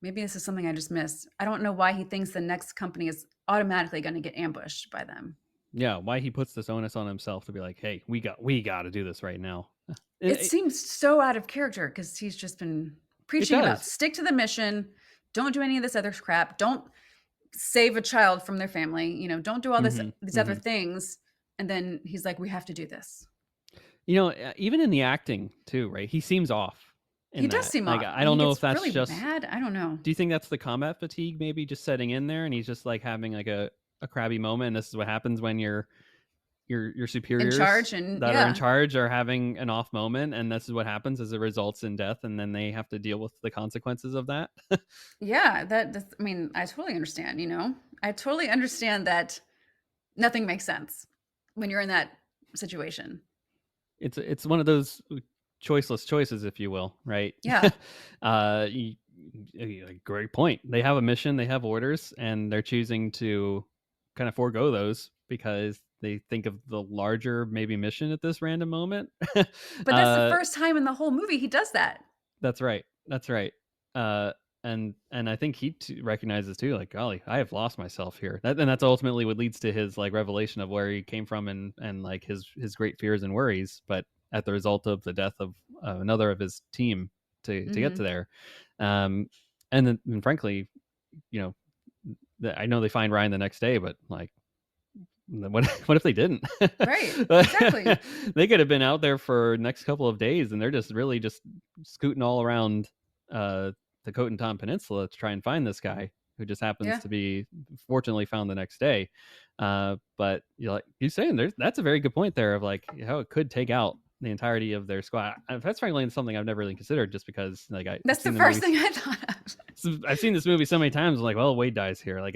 maybe this is something I just missed. I don't know why he thinks the next company is automatically going to get ambushed by them. Yeah, why he puts this onus on himself to be like, hey, we got to do this right now. It It, seems so out of character because he's just been it preaching about does. stick to the mission, don't do any of this other crap, don't save a child from their family, don't do all Hmm. these other Hmm. things. And then he's like, we have to do this. Even in the acting too, right? He seems off He in does that. seem Like, off I and he don't know if gets that's really just. mad. I don't know. Do you think that's the combat fatigue maybe just setting in there, and he's just like having like a crabby moment? And this is what happens when your In superiors charge and that are in yeah. charge are having an off moment, and this is what happens as it results in death, and then they have to deal with the consequences of that. Yeah, I mean, I totally understand, I totally understand that nothing makes sense when you're in that situation. It's one of those choiceless choices, if you will, right? Yeah. uh, you, Great point. They have a mission, they have orders, and they're choosing to kind of forego those because they think of the larger maybe mission at this random moment. But that's the uh, first time in the whole movie he does that. that's right. That's right. Uh, and I think he recognizes too, like, golly, I have lost myself here. And that's ultimately what leads to his like revelation of where he came from and like his great fears and worries. But at the result of the death of another of his team to get to Mhm. there, um, and then and frankly, you know, I know they find Ryan the next day, but like what if they didn't? Right. Exactly. They could have been out there for next couple of days, and they're just really just scooting all around uh, the Cotentin Peninsula to try and find this guy who just happens Yeah. to be fortunately found the next day. But like you're saying, that's a very good point there of like how it could take out the entirety of their squad. That's frankly something I've never really considered, just because like I've That's the seen the first movies. thing I thought of. I've seen this movie so many times. I'm like, well, Wade dies here. Like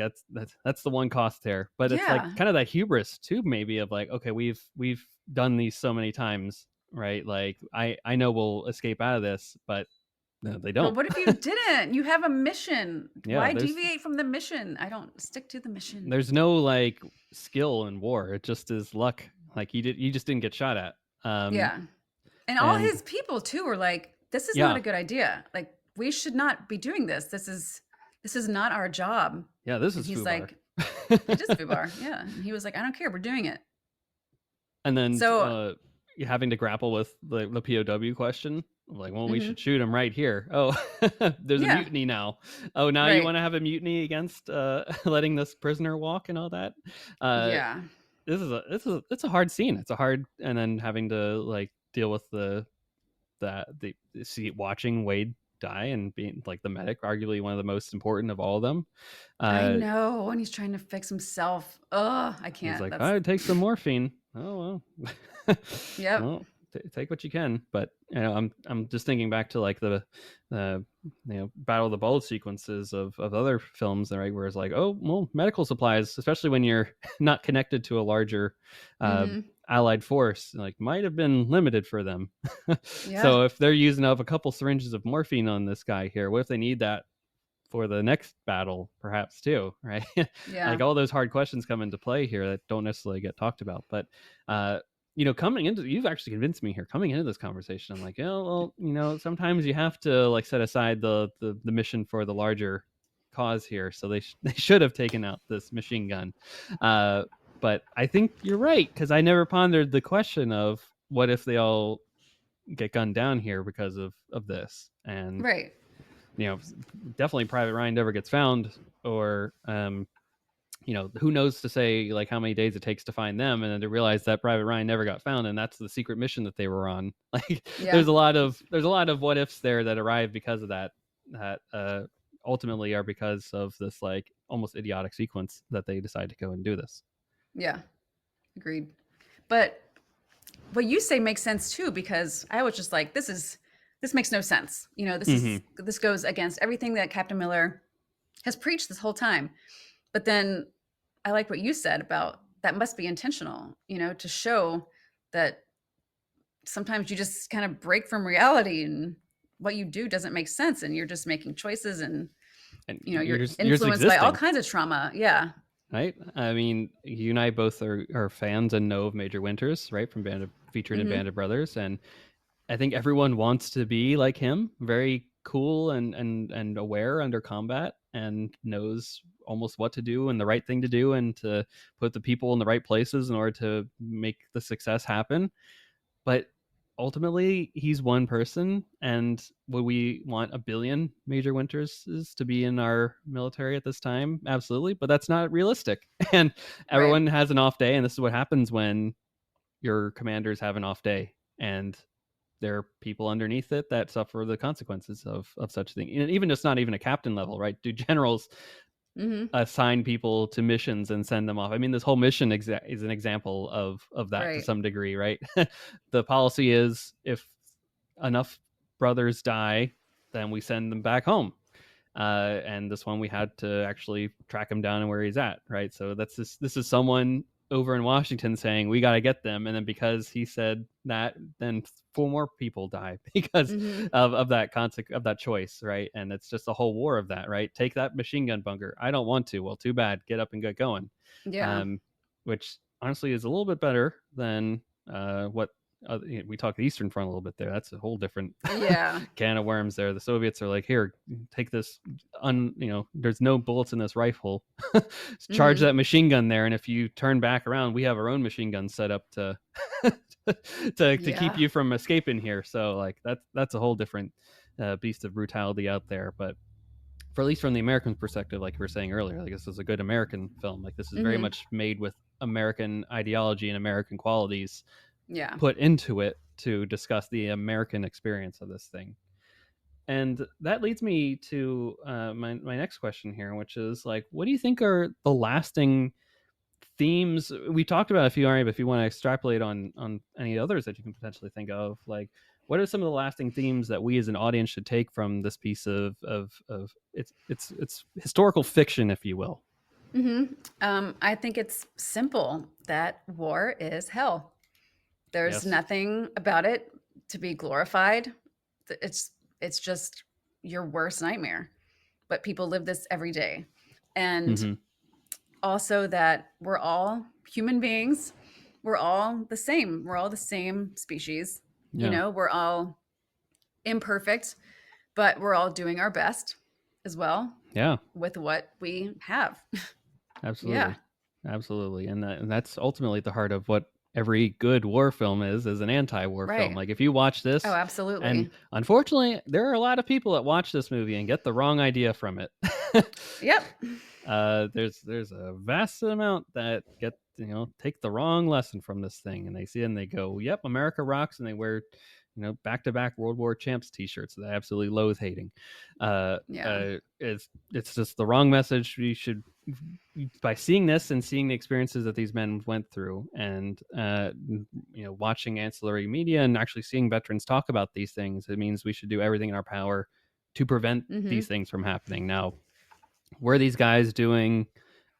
that's the one cost there. But it's like Yeah. kind of that hubris too, maybe, of like, okay, we've done these so many times, right? Like I know we'll escape out of this, but no, they But don't. what if you didn't? You have a mission. Yeah, Why deviate from the mission? I don't stick to the mission. there's no like skill in war. It just is luck. Like you just didn't get shot at. Yeah. And all And his people too were like, this is not yeah, a good idea. Like, we should not be doing this. This is not our job. yeah, this And is he's Fubar. like, it is Fubar. Yeah. And he was like, I don't care. We're doing it. And then So, having to grapple with the POW question, like, well, we should mhm. shoot him right here. Oh, there's a Yeah. mutiny now. Oh, now you Right. want to have a mutiny against letting this prisoner walk and all that. Uh, Yeah. it's a hard scene. It's a hard, and then having to like deal with the see watching Wade die and being like the medic, arguably one of the most important of all of them. I Uh, know. And he's trying to fix himself. Ugh, I He's can't. like, That's, I take some morphine. Oh well, yep. well, take what you can. But I'm just thinking back to like the Battle of the Bulge sequences of other films, right? Where it's like, oh well, medical supplies, especially when you're not connected to a larger uh, Hmm. allied force, like might have been limited for them. Yeah. So if they're using up a couple syringes of morphine on this guy here, what if they need that for the next battle, perhaps too, right? Like Yeah. all those hard questions come into play here that don't necessarily get talked about. But uh, coming into, you've actually convinced me here. Coming into this conversation, I'm like, oh well, sometimes you have to like set aside the mission for the larger cause here. So they should have taken out this machine gun. Uh, but I think you're right, because I never pondered the question of what if they all get gunned down here because of this. And Right. you know definitely Private Ryan never gets found, or who knows to say like how many days it takes to find them, and then to realize that Private Ryan never got found, and that's the secret mission that they were on. Like Yeah. there's a lot of what ifs there that arrive because of that ultimately are because of this like almost idiotic sequence that they decide to go and do this. Yeah. Agreed. But what you say makes sense too, because I was just like, this makes no sense. Mm-hmm. This goes against everything that Captain Miller has preached this whole time. But then I like what you said about that must be intentional, to show that sometimes you just kind of break from reality and what you do doesn't make sense and you're just making choices and And you're you're just influenced by all existing. kinds of trauma. Yeah. Right? I mean, you and I both are fans and know of Major Winters, right, from featured in Band Hmm. of Brothers, and I think everyone wants to be like him, very cool and aware under combat, and knows almost what to do and the right thing to do, and to put the people in the right places in order to make the success happen. But ultimately, he's one person, and would we want a billion Major Winters to be in our military at this time? Absolutely, but that's not realistic. And Right. everyone has an off day, and this is what happens when your commanders have an off day, and there are people underneath it that suffer the consequences of such a thing. And even just not even a captain level, right? Do generals Hmm. assign people to missions and send them off? I mean, this whole mission is an example of that to Right. some degree, right? The policy is if enough brothers die, then we send them back home. And this one we had to actually track him down and where he's at, right? So this is someone over in Washington saying we got to get them, and then because he said that, then four more people die because Hmm. of that concept of that choice, right? And it's just a whole war of that, right? Take that machine gun bunker. I don't want to. Well, too bad. Get up and get going. Yeah. um, which honestly is a little bit better than what we talked the Eastern Front a little bit there. That's a whole different Yeah. can of worms there. The Soviets are like, here, take this. There's no bullets in this rifle. Charge Hmm. that machine gun there, and if you turn back around, we have our own machine gun set up to to keep Yeah. you from escaping here. So like that's a whole different beast of brutality out there. But for at least from the American perspective, like we were saying earlier, like this is a good American film. Like this is very Hmm. much made with American ideology and American qualities Yeah. put into it to discuss the American experience of this thing. And that leads me to my next question here, which is like, what do you think are the lasting themes we talked about a few, Ari, but if you want to extrapolate on any others that you can potentially think of, like what are some of the lasting themes that we as an audience should take from this piece of it's historical fiction, if you will? I think it's simple that war is hell. There's Yes. nothing about it to be glorified. It's just your worst nightmare. But people live this every day. And Mm-hmm. also that we're all human beings. We're all the same. We're all the same species. You Yeah. know, we're all imperfect, but we're all doing our best as well Yeah. with what we have. Yeah, Absolutely. Absolutely. And that's ultimately at the heart of what every good war film is an anti-war film. right. Like if you watch Oh, this, and absolutely. unfortunately there are a lot of people that watch this movie and get the wrong idea from it. Yep. There's a vast amount that get, take the wrong lesson from this thing, and they see it and they go, "Yep, America rocks," and they wear, back to back World War champs T-shirts that I absolutely loathe hating. Yeah. It's just the wrong message. We should, by seeing this and seeing the experiences that these men went through, and watching ancillary media and actually seeing veterans talk about these things, it means we should do everything in our power to prevent these Mhm. things from happening. Now, were these guys doing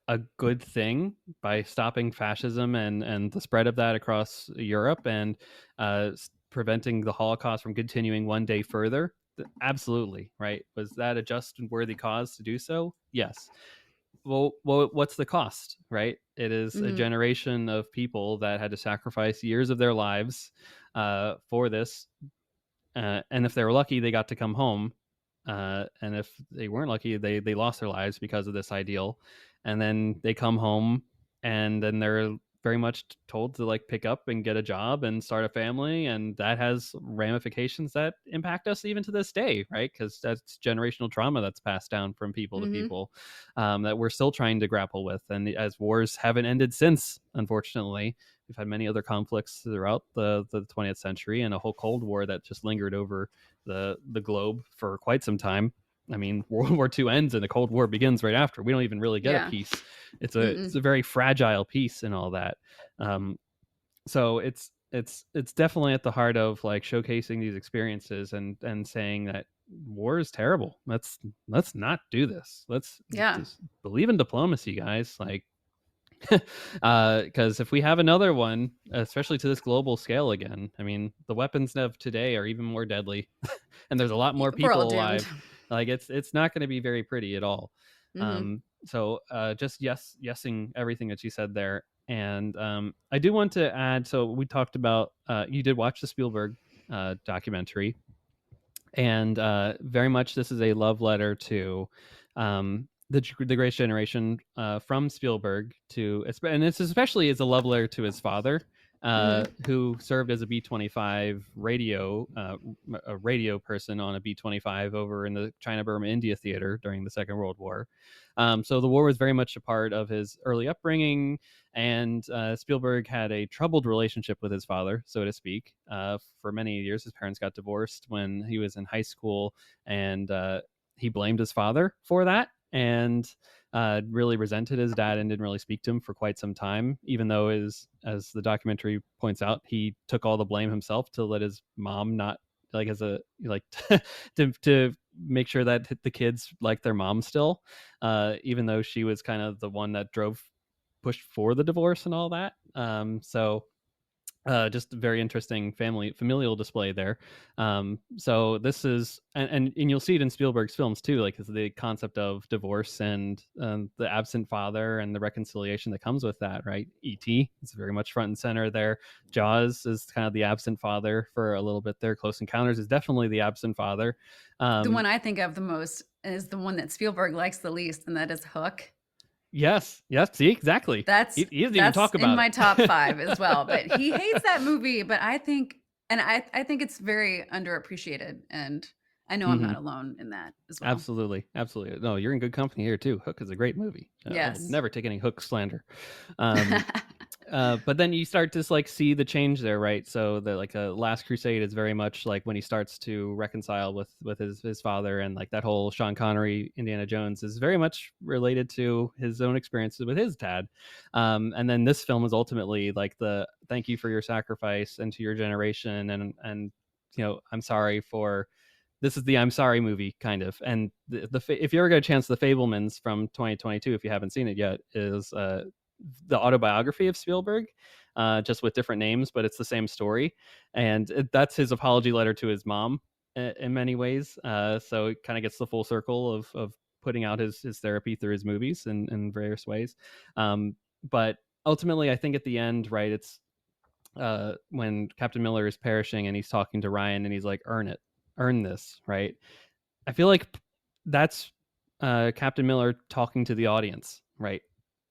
a good thing by stopping fascism and the spread of that across Europe, and preventing the Holocaust from continuing one day further? Absolutely, right? Was that a just and worthy cause to do so? Yes. Well, what's the cost, right? It is a Mhm. generation of people that had to sacrifice years of their lives for this, and if they were lucky, they got to come home. And if they weren't lucky, they lost their lives because of this ideal. And then they come home, and then they're very much told to like pick up and get a job and start a family, and that has ramifications that impact us even to this day, right? Because that's generational trauma that's passed down from people to Mhm. people, that we're still trying to grapple with. And as wars haven't ended since, unfortunately, we've had many other conflicts throughout the 20th century, and a whole Cold War that just lingered over the globe for quite some time. I mean, World War II ends and the Cold War begins right after. We don't even really get a Yeah. peace. It's Mm-mm. a very fragile peace and all that. Um, so it's definitely at the heart of like showcasing these experiences and saying that war is terrible. Let's not do this. Let's Yeah. just believe in diplomacy, guys. Like, because if we have another one, especially to this global scale again, I mean, the weapons of today are even more deadly, and there's a lot more We're all people doomed. alive. Like it's not going to be very pretty at all. Mhm. So just yesing everything that you said there, and I do want to add. So we talked about, you did watch the Spielberg documentary, and very much this is a love letter to the Greatest Generation, from Spielberg to, and it's especially as a love letter to his father, Mhm. who served as a B-25 radio, a radio person on a B-25 over in the China Burma India theater during the Second World War. So the war was very much a part of his early upbringing, and Spielberg had a troubled relationship with his father, so to speak. For many years, his parents got divorced when he was in high school, and he blamed his father for that, and really resented his dad and didn't really speak to him for quite some time. Even though, as the documentary points out, he took all the blame himself to let his mom not, like, as a like to make sure that the kids like their mom still, even though she was kind of the one that pushed for the divorce and all that. So just a very interesting familial display there. So this is, and you'll see it in Spielberg's films too, like the concept of divorce and the absent father and the reconciliation that comes with that, right? E.T. is very much front and center there. Jaws is kind of the absent father for a little bit there. Close Encounters is definitely the absent father. The um, one I think of the most is the one that Spielberg likes the least, and that is Hook. yes, see, exactly. That's He doesn't even that's talk in about my top 5 as well, but he it. hates that movie, but I think it's very underappreciated, and I know I'm Hmm. not alone in that as well. Absolutely, absolutely. No, you're in good company here too. Hook is a great movie. I will Yes. never take any Hook slander. Um, But then you start to like see the change there, right? So the like Last Crusade is very much like when he starts to reconcile with his father, and like that whole Sean Connery Indiana Jones is very much related to his own experiences with his dad. And then this film is ultimately like the thank you for your sacrifice and to your generation, and I'm sorry for this is the I'm sorry movie kind of. And if you ever get a chance, The Fablemans from 2022, if you haven't seen it yet, is the autobiography of Spielberg, just with different names, but it's the same story. And that's his apology letter to his mom in many ways. So it kind of gets the full circle of putting out his therapy through his movies in various ways. But ultimately, I think at the end, right, it's when Captain Miller is perishing and he's talking to Ryan and he's like, earn this, right? I feel like that's Captain Miller talking to the audience, right?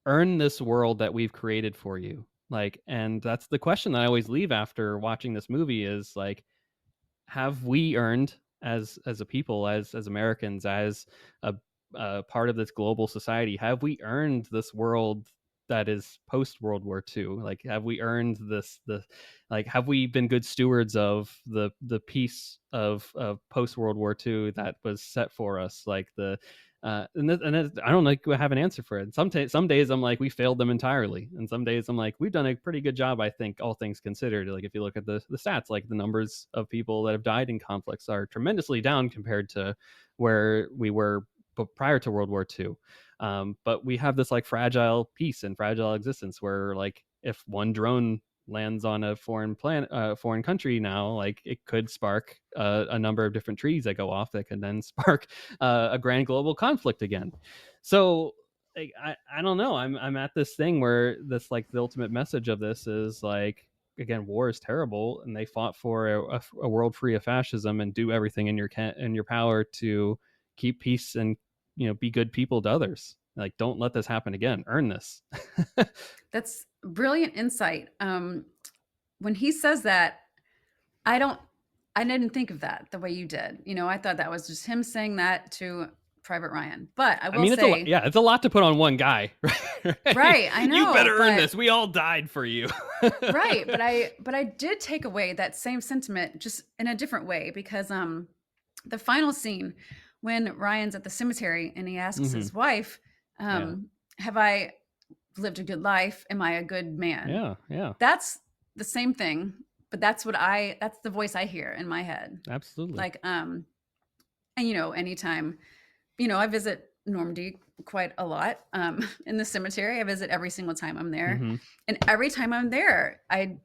Earn this world that we've created for you. Like, and that's the question that I always leave after watching this movie is like, have we earned as a people, as Americans, as a part of this global society, have we earned this world that is post World War II? Like, have we earned the like, have we been good stewards of the peace of post World War II that was set for us? Like I don't like have an answer for it. Some days I'm like we failed them entirely, and some days I'm like we've done a pretty good job. I think all things considered, like if you look at the stats, like the numbers of people that have died in conflicts are tremendously down compared to where we were prior to World War II. But we have this like fragile peace and fragile existence where like if one drone lands on a foreign country now, like it could spark a number of different trees that go off that can then spark a grand global conflict again. So like, I don't know. I'm at this thing where this like the ultimate message of this is like again, war is terrible, and they fought for a world free of fascism, and do everything in your power to keep peace and be good people to others. Like, don't let this happen again. Earn this. That's brilliant insight. When he says that, I don't I didn't think of that the way you did. I thought that was just him saying that to Private Ryan. But I I will mean, say, it's a lot to put on one guy, right? right, I You know, better earn but this. We all died for you. right, but I did take away that same sentiment just in a different way because the final scene when Ryan's at the cemetery and he asks Hmm. his wife, Yeah, have I lived a good life? Am I a good man? yeah, yeah. That's the same thing, but that's the voice I hear in my head. Absolutely. Like, and anytime, I visit Normandy quite a lot, in the cemetery. I visit every single time I'm there. Hmm. And every time I'm there, I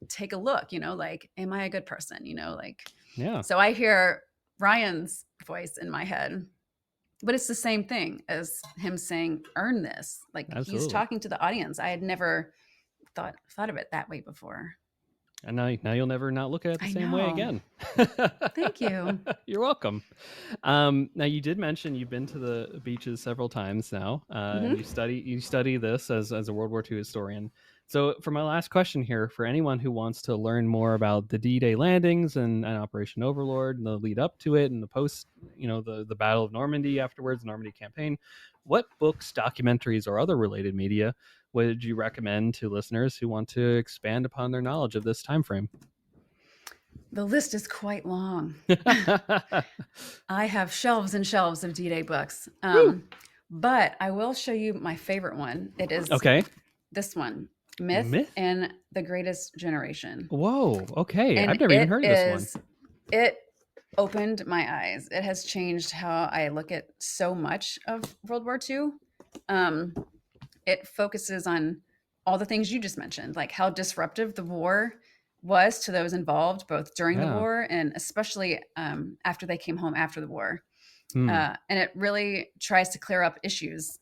take a look, like, am I a good person? Like, Yeah, so I hear Ryan's voice in my head, but it's the same thing as him saying, earn this. Like he's absolutely. talking to the audience. I had never thought of it that way before. And now you'll never not look at it the I same way know. again. Thank you. You're welcome. Now you did mention you've been to the beaches several times now, and Hmm. you study this as a World War II historian. So for my last question here, for anyone who wants to learn more about the D-Day landings and Operation Overlord and the lead up to it and the post, the Battle of Normandy afterwards, Normandy campaign, what books, documentaries, or other related media would you recommend to listeners who want to expand upon their knowledge of this time frame? The list is quite long. I have shelves and shelves of D-Day books. Woo! But I will show you my favorite one. It is Okay. this one, Myth Myth? and the Greatest Generation. Whoa. Okay. I've And never even heard of this one. it opened my eyes. It has changed how I look at so much of World War II. Um, it focuses on all the things you just mentioned, like how disruptive the war was to those involved, both during the Yeah. war and especially after they came home after the war. Hmm. And it really tries to clear up issues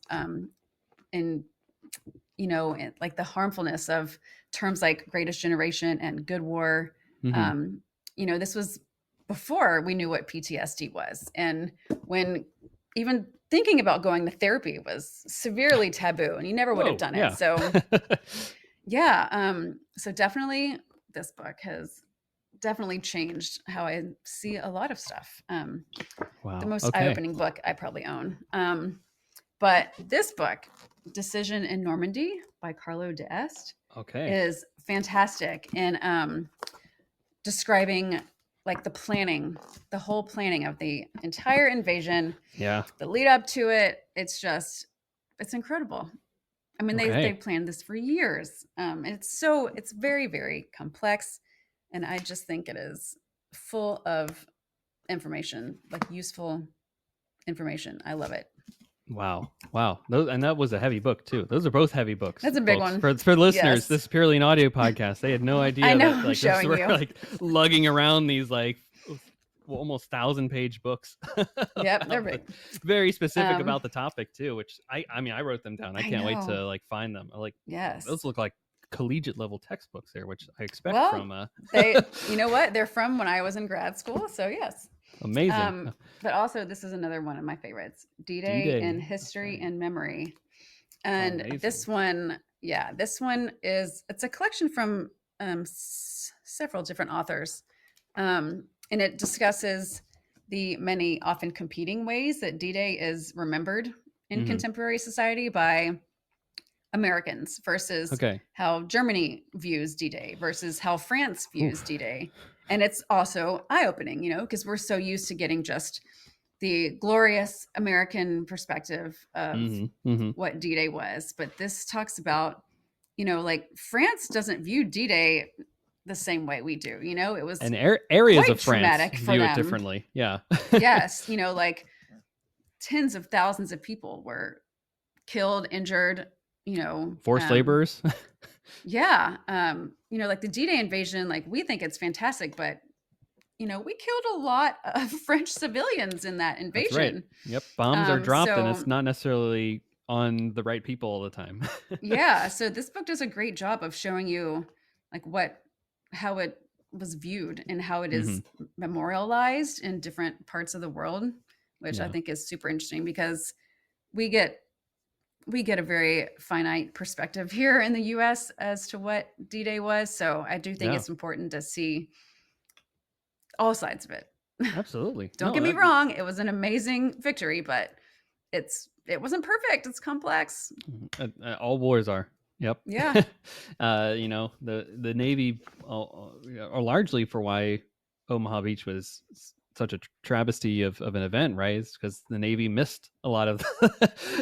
in like the harmfulness of terms like greatest generation and good war. Mm-hmm. um, this was before we knew what PTSD was, and when even thinking about going to therapy was severely taboo and you never would have Whoa. done it. Yeah. So yeah, so definitely this book has definitely changed how I see a lot of stuff. The Wow. most Okay. eye-opening book I probably own. But this book, Decision in Normandy by Carlo d'Este, Okay. is fantastic in describing like the whole planning of the entire invasion, Yeah. the lead up to it. It's incredible. I mean, they Okay. planned this for years. It's very, very complex, and I just think it is full of information, like useful information. I love it. Wow. Wow. And that was a heavy book too. Those are both heavy books, That's a big folks. one. For listeners, Yes. this is purely an audio podcast. They had no I idea know that I'm like this showing were you. like lugging around these like almost 1,000-page books Yep, they're about the big. very specific Um, about the topic too, which I mean I wrote them down. I I can't wait know. to like find them. Like those Yes. look like collegiate level textbooks there, which I expect Well, from you know what? They're from when I was in grad school, so yes. amazing. But also, this is another one of my favorites: D-Day in D-Day. History Okay. and Memory. And Amazing. this one, yeah, this one it's a collection from several different authors, and it discusses the many often competing ways that D-Day is remembered in Mhm. contemporary society by Americans versus Okay. how Germany views D-Day versus how France views Oof. D-Day. And it's also eye-opening, because we're so used to getting just the glorious American perspective of Mhm. Mhm. what D-Day was. But this talks about, like France doesn't view D-Day the same way we do. It was And areas quite of France traumatic for view it them. differently. Yeah. Yes, like tens of thousands of people were killed, injured, you know, Forced um, laborers. yeah, like the D-Day invasion, like we think it's fantastic, but we killed a lot of French civilians in that That's right. invasion. Yep. Bombs are dropped and it's So not necessarily on the right people all the time. yeah, so this book does a great job of showing you like how it was viewed and how it is Mhm. memorialized in different parts of the world, which I Yeah. think is super interesting because we get we get a very finite perspective here in the US as to what D-Day was. So I do think Yeah. it's important to see all sides of it. Absolutely. Don't No, get me that wrong, it was an amazing victory, but it wasn't perfect. It's complex. all wars are. Yep. Yeah. The Navy are largely for why Omaha Beach was such a travesty of an event, right? Because the Navy missed a lot of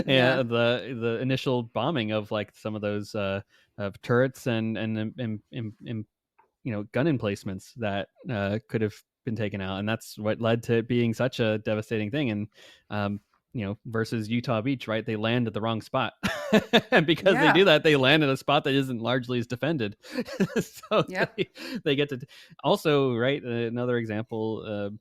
Yeah. the initial bombing of like some of those of turrets and gun emplacements that could have been taken out, and that's what led to it being such a devastating thing. And versus Utah Beach, right? They land at the wrong spot, and because they Yeah. do that, they land in a spot that isn't largely as defended. So Yep. they get to also, right. Another example.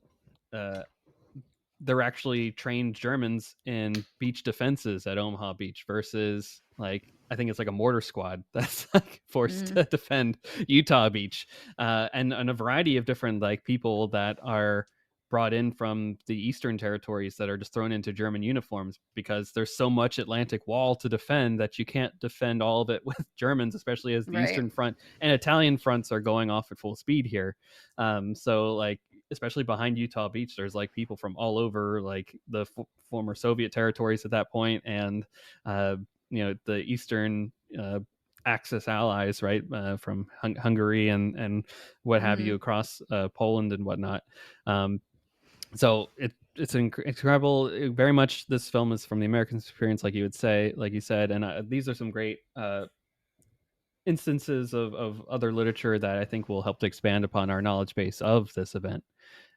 They're actually trained Germans in beach defenses at Omaha Beach versus like I think it's like a mortar squad that's like forced Mm, to defend Utah Beach, and a variety of different like people that are brought in from the eastern territories that are just thrown into German uniforms because there's so much Atlantic wall to defend that you can't defend all of it with Germans, especially as the right. Eastern Front and Italian fronts are going off at full speed here. So like especially behind Utah Beach, there's like people from all over like the former Soviet territories at that point, and the Eastern Axis allies, right, from Hungary and what have you Hmm. across Poland and whatnot. So it's incredible. Very much, this film is from the American experience, like you said, and these are some great instances of other literature that I think will help to expand upon our knowledge base of this event.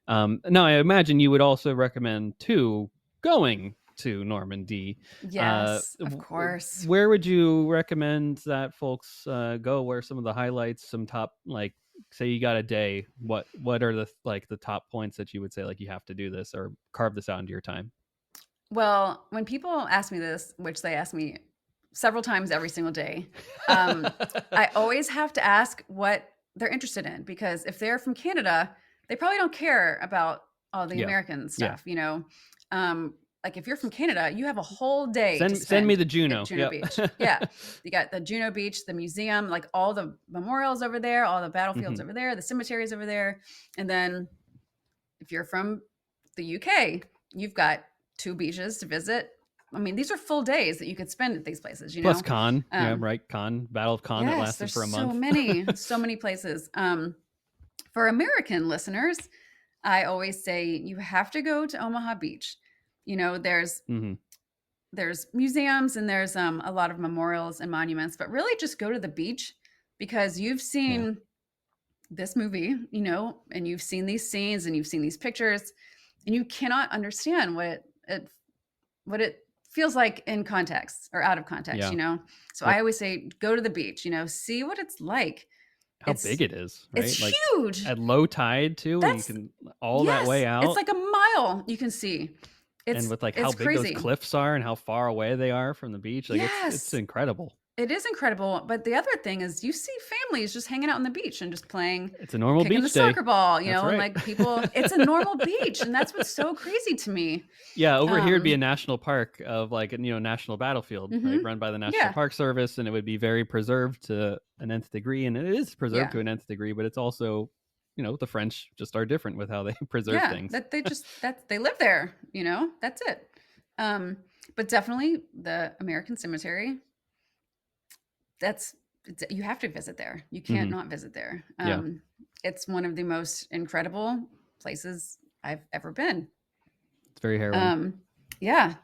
Now, I imagine you would also recommend too going to Normandy. Yes, of course. Where would you recommend that folks go? Where are some of the highlights? Some top, like, say you got a day. What are the top points that you would say like you have to do this or carve this out into your time? Well, when people ask me this, which they ask me several times every single day, I always have to ask what they're interested in because if they're from Canada, they probably don't care about all the Yeah, American yeah. stuff. Like if you're from Canada, you have a whole day to Send me spend the at Juno. Juno Yep. Beach. Yeah. You got the Juno Beach, the museum, like all the memorials over there, all the battlefields Hmm. over there, the cemeteries over there. And then if you're from the UK, you've got two beaches to visit, I mean, these are full days that you could spend at these places, you Plus know? Cannes, yeah, Um, right? Cannes, Battle of Cannes that yes, lasted there's for a month. so many places. For American listeners, I always say you have to go to Omaha Beach. You know, Hmm. there's museums and there's a lot of memorials and monuments, but really just go to the beach because you've Yeah, seen this movie, you know, and you've seen these scenes and you've seen these pictures, and you cannot understand what it feels like in context or out of context, yeah, you know. So I yep. always say go to the beach, you know, see what it's like. How big It's it is, it's right? Like huge. at low tide too, you That's can all that way yes, it's out, like a mile you can see. and with like how It's big those crazy. cliffs are and how far away they are from the beach, like it's Yes. incredible. It is incredible, but the other thing is you see families just hanging out on the beach and just playing, It's a normal kicking the beach day. soccer ball, you That's know, and right. like people, it's a normal beach, and that's what's so crazy to me. Yeah, over here it'd be a Um, national park of like a national battlefield, right? mhm. Run by the National Yeah, Park Service, and it would be very preserved to an nth degree, and it is preserved yeah, to an nth degree, but it's also, the French just are different with how they preserve yeah. things. That they live there, you know. That's it. Um, but definitely the American Cemetery. That's you have to visit there. You can't Hmm. not visit there. Yeah, It's one of the most incredible places I've ever been. it's very harrowing. Um, yeah.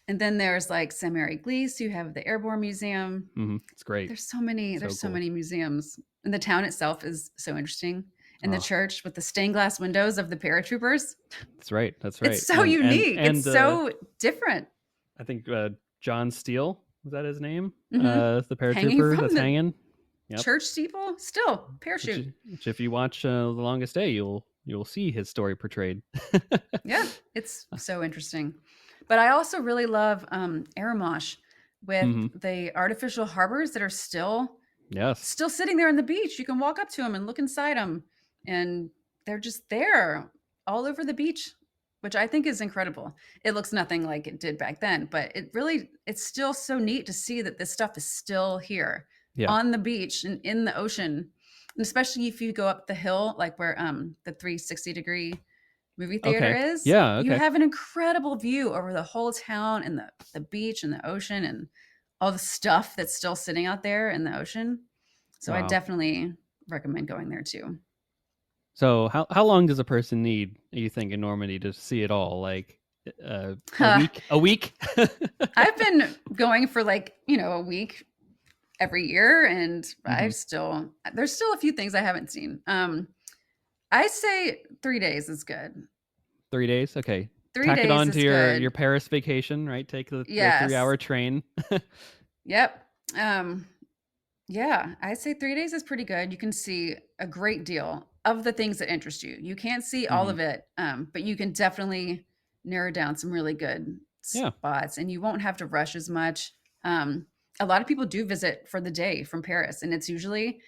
And then there's like St. Mary Glees, you have the Airborne Museum. It's great. There's So so cool. many museums. And the town itself is so interesting. And the Oh, church with the stained glass windows of the paratroopers. that's right. That's It's right. so And unique. It's so different. I think John Steele, was that his name? Hmm. The Hanging paratrooper from that's the hanging. Yep. church steeple, still Which, parachute. which if you watch The Longest Day, you'll see his story portrayed. Yeah, it's so interesting. But I also really love Aramash with Hmm. the artificial harbors that are Yes. still sitting there on the beach. You can walk up to them and look inside them, and they're just there all over the beach, which I think is incredible. It looks nothing like it did back then, but it's still so neat to see that this stuff is still here Yeah. on the beach and in the ocean. And especially if you go up the hill, like where the 360-degree movie theater Okay. is, Yeah. you Okay. have an incredible view over the whole town and the beach and the ocean and all the stuff that's still sitting out there in the ocean. So I Wow. definitely recommend going there too. So how long does a person need, you think, in Normandy to see it all? Like a Huh. week? A week? I've been going for like, you know, a week every year, and Hmm. there's still a few things I haven't seen. I say 3 days is good. 3 days? Okay. 3 Tack it days on to is your good. Paris vacation, right? Take the Yes. 3 hour train. Yep. Um, Yeah, I say 3 days is pretty good. You can see a great deal of the things that interest you. You can't see all Hmm. of it, but you can definitely narrow down some really good Yeah. spots, and you won't have to rush as much. A lot of people do visit for the day from Paris, and it's usually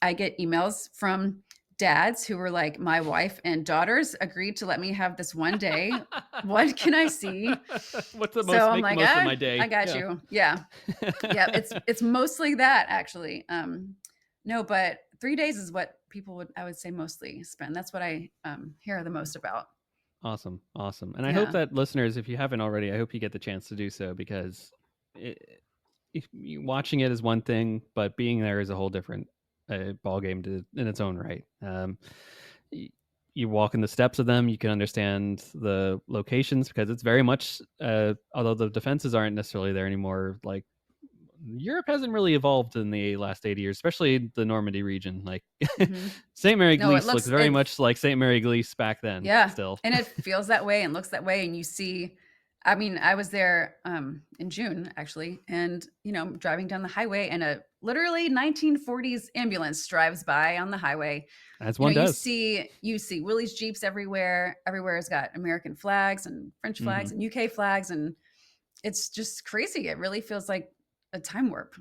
I get emails from dads who were like, "My wife and daughters agreed to let me have this one day. What can I see?" What's the So most I'm make the like, most of "Ah, my I day? got Yeah. you." Yeah. Yeah, it's mostly that actually. No, but 3 days is what people would I would say mostly spend. That's what I, hear the most about. Awesome, awesome. And I hope Yeah. that listeners, if you haven't already, I hope you get the chance to do so, because watching it is one thing, but being there is a whole different ball game in its own right. Y- you walk in the steps of them, you can understand the locations, because it's very much, although the defenses aren't necessarily there anymore, like Europe hasn't really evolved in the last 80 years, especially the Normandy region. Like Mhm. St. Mary No, Glees looks very much like St. Mary Glees back then yeah, still. and it feels that way and looks that way, and you see I mean, I was there, in June, actually, and, you know, driving down the highway, and a literally 1940s ambulance drives by on the highway. As You know, one does. you see Willys Jeeps everywhere. Everywhere's got American flags and French Hmm. flags and UK flags, and it's just crazy. It really feels like a time warp,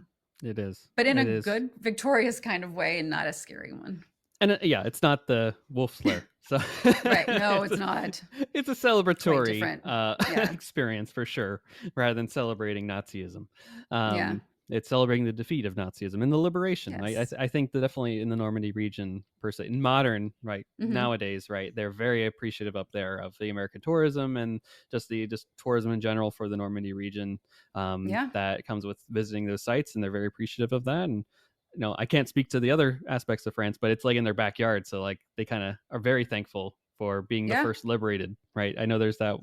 It is. but in a It is. good, victorious kind of way and not a scary one. And yeah, it's not the wolf lair. So Right. No, it's it's a, not. it's a Quite celebratory different. Yeah. experience for sure, rather than celebrating Nazism. Yeah. it's celebrating the defeat of Nazism and the liberation. Yes. I think that definitely in the Normandy region per se, in modern right Mhm. nowadays, right, they're very appreciative up there of the American tourism and just tourism in general for the Normandy region, Yeah. that comes with visiting those sites, and they're very appreciative of that. And I can't speak to the other aspects of France, but it's like in their backyard, so like they kind of are very thankful for being the Yeah. first liberated. Right, I know there's that.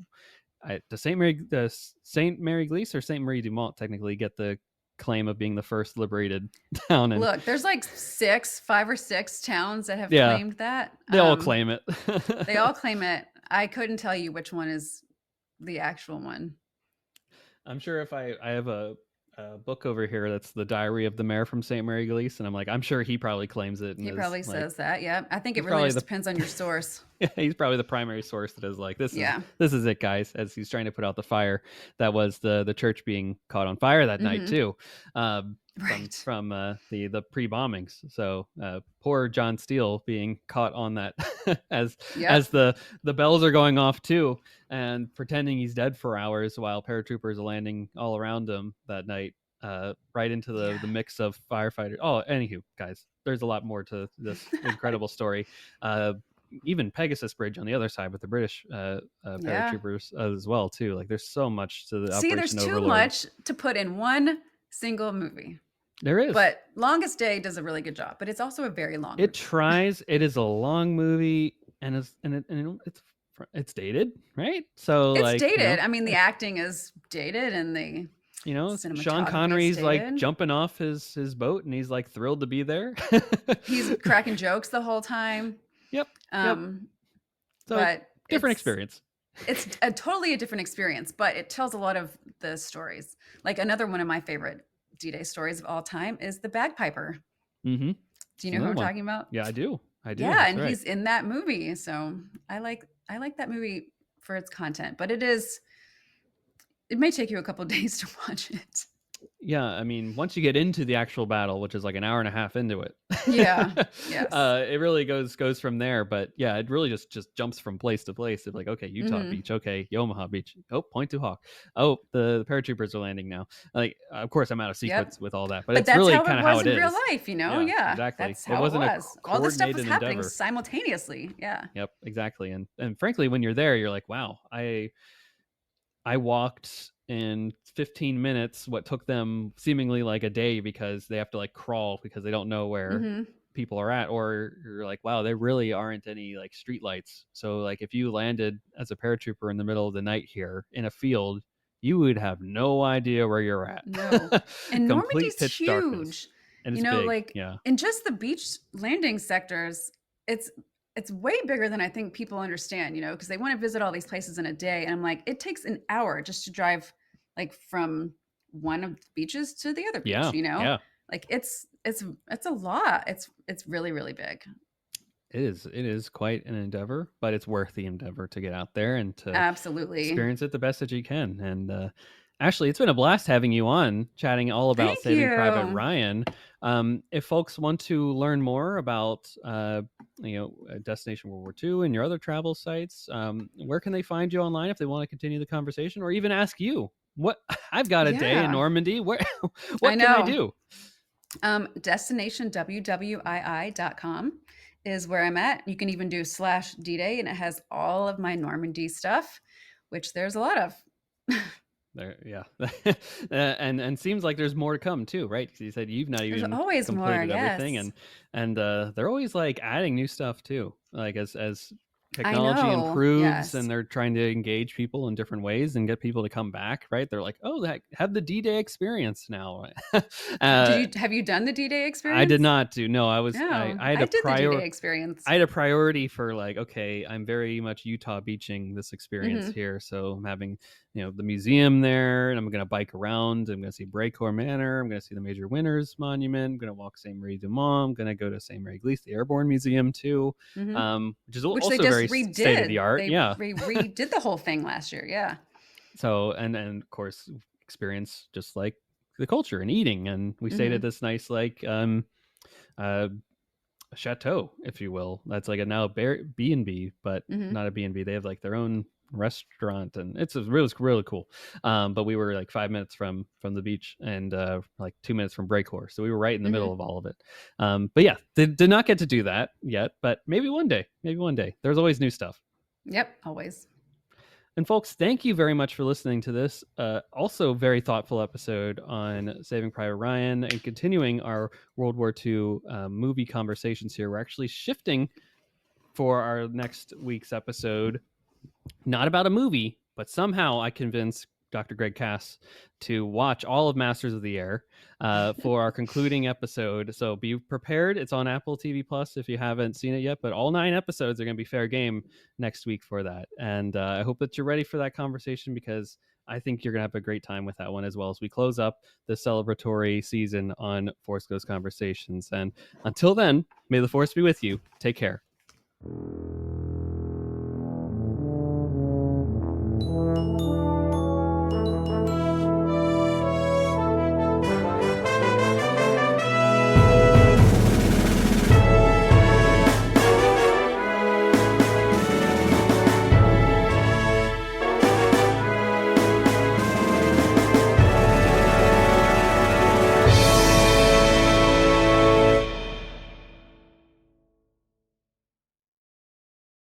Saint Mary Gleese or Saint Marie Dumont technically get the claim of being the first liberated town, and Look, there's like 5 or 6 towns that have yeah, claimed that. they all claim it. They all claim it. I couldn't tell you which one is the actual one. I'm sure if I have a book over here that's the Diary of the Mayor from St. Mary Gleese, and I'm like, I'm sure he probably claims it and He is probably like, says that, yeah. I think it he's really probably just the depends on your source. he's probably the primary source that is like, Yeah. this is it, guys, as he's trying to put out the fire. That was the church being caught on fire that night Mhm. too, Right. from the pre-bombings. So poor John Steele being caught on that as Yep. the bells are going off too, and pretending he's dead for hours while paratroopers are landing all around him that night, right into the Yeah. mix of firefighters. Oh, anywho, guys, there's a lot more to this incredible story. Uh, Even Pegasus Bridge on the other side with the British Yeah. paratroopers as well too. Like there's so much to the See, there's Operation too Overlord. much to put in one single movie. There is. But Longest Day does a really good job, but it's also a very long It movie. tries. It is a long movie, and it's dated, right? So It's like dated. I mean, the acting is dated and the Sean cinematography is Connery's like dated. jumping off his boat, and he's like thrilled to be there. He's cracking jokes the whole time. Yep, yep. Um, So but different experience. it's a totally a different experience, but it tells a lot of the stories. Like another one of my favorite D-Day stories of all time is The Bagpiper. Mm-hmm. Do you It's know who another I'm one. talking about? Yeah, I do. I do. Yeah, That's and right. he's in that movie. So I like that movie for its content, but it may take you a couple days to watch it. Yeah, I mean, once you get into the actual battle, which is like an hour and a half into it, Yeah. Yes. it really goes from there. But yeah, it really just jumps from place to place. It's like, okay, Utah Hmm. Beach, okay, Omaha Beach, oh, Point du Hoc, oh, the paratroopers are landing now. Like, of course, I'm out of Yep. sequence with all that, but But it's that's really how it kind of how was it in real is. life, Yeah, Yeah. exactly. That's It how it wasn't a was. All this stuff was coordinated happening endeavor. simultaneously. Yeah. Yep, exactly. And frankly, when you're there, you're like, wow, I walked in 15 minutes what took them seemingly like a day because they have to like crawl because they don't know where Hmm. people are at. Or you're like, wow, there really aren't any like street lights. So like if you landed as a paratrooper in the middle of the night here in a field, you would have no idea where you're at. No. And Complete Normandy's pitch darkness. huge. And it's big. Like Yeah. in just the beach landing sectors, it's it's way bigger than I think people understand, because they want to visit all these places in a day. And I'm like, it takes an hour just to drive like from one of the beaches to the other beach, Yeah. Yeah. Like it's a lot. It's really, really big. It is quite an endeavor, but it's worth the endeavor to get out there and to Absolutely. experience it the best that you can. And Ashley, it's been a blast having you on, chatting all about Thank Saving Private you. Ryan. If folks want to learn more about Destination World War II and your other travel sites, where can they find you online if they want to continue the conversation, or even ask you what I've got a day in Yeah. Normandy? Where I what can I know. do? Destination WWII.com is where I'm at. You can even do /D-Day, and it has all of my Normandy stuff, which there's a lot of. There, yeah, and seems like there's more to come too, right? Because you said you've not There's even always more. completed everything, Yes. and they're always like adding new stuff too, like as I technology know. improves and Yes. they're trying to engage people in different ways and get people to come back, right? They're like, oh, have the D-Day experience now. uh, Have you done the D-Day I did experience? not do. No, No, I had I a did the D-Day prior experience. I had a priority for like, okay, I'm very much Utah beaching this experience Hmm. here. So I'm having, the museum there, and I'm going to bike around. I'm going to see Brecourt Manor. I'm going to see the Major Winners Monument. I'm going to walk St. Marie du Mont. I'm going to go to St. Mary Gleese, the Airborne Museum too, Hmm. which is Which they also just very state of the redid. art. They Yeah. redid the whole thing last year. Yeah. So, and of course, experience just like the culture and eating. And we stayed at Hmm. this nice, like, uh, chateau, if you will. That's like a now B and B, but Hmm. not a B and B. They have like their own restaurant, and it was really cool. But we were like 5 minutes from the beach, and like 2 minutes from Breakhorse, so we were right in the middle Mhm. of all of it. But yeah, did not get to do that yet, but maybe one day. Maybe one day. There's always new stuff. Yep, always. And folks, thank you very much for listening to this also very thoughtful episode on Saving Private Ryan and continuing our World War II movie conversations here. We're actually shifting for our next week's episode, not about a movie, but somehow I convinced Dr. Greg Cass to watch all of Masters of the Air for our concluding episode. So be prepared. It's on Apple TV Plus if you haven't seen it yet, but all 9 episodes are going to be fair game next week for that. And I hope that you're ready for that conversation, because I think you're going to have a great time with that one, as well as we close up the celebratory season on Force Ghost Conversations. And until then, may the Force be with you. Take care.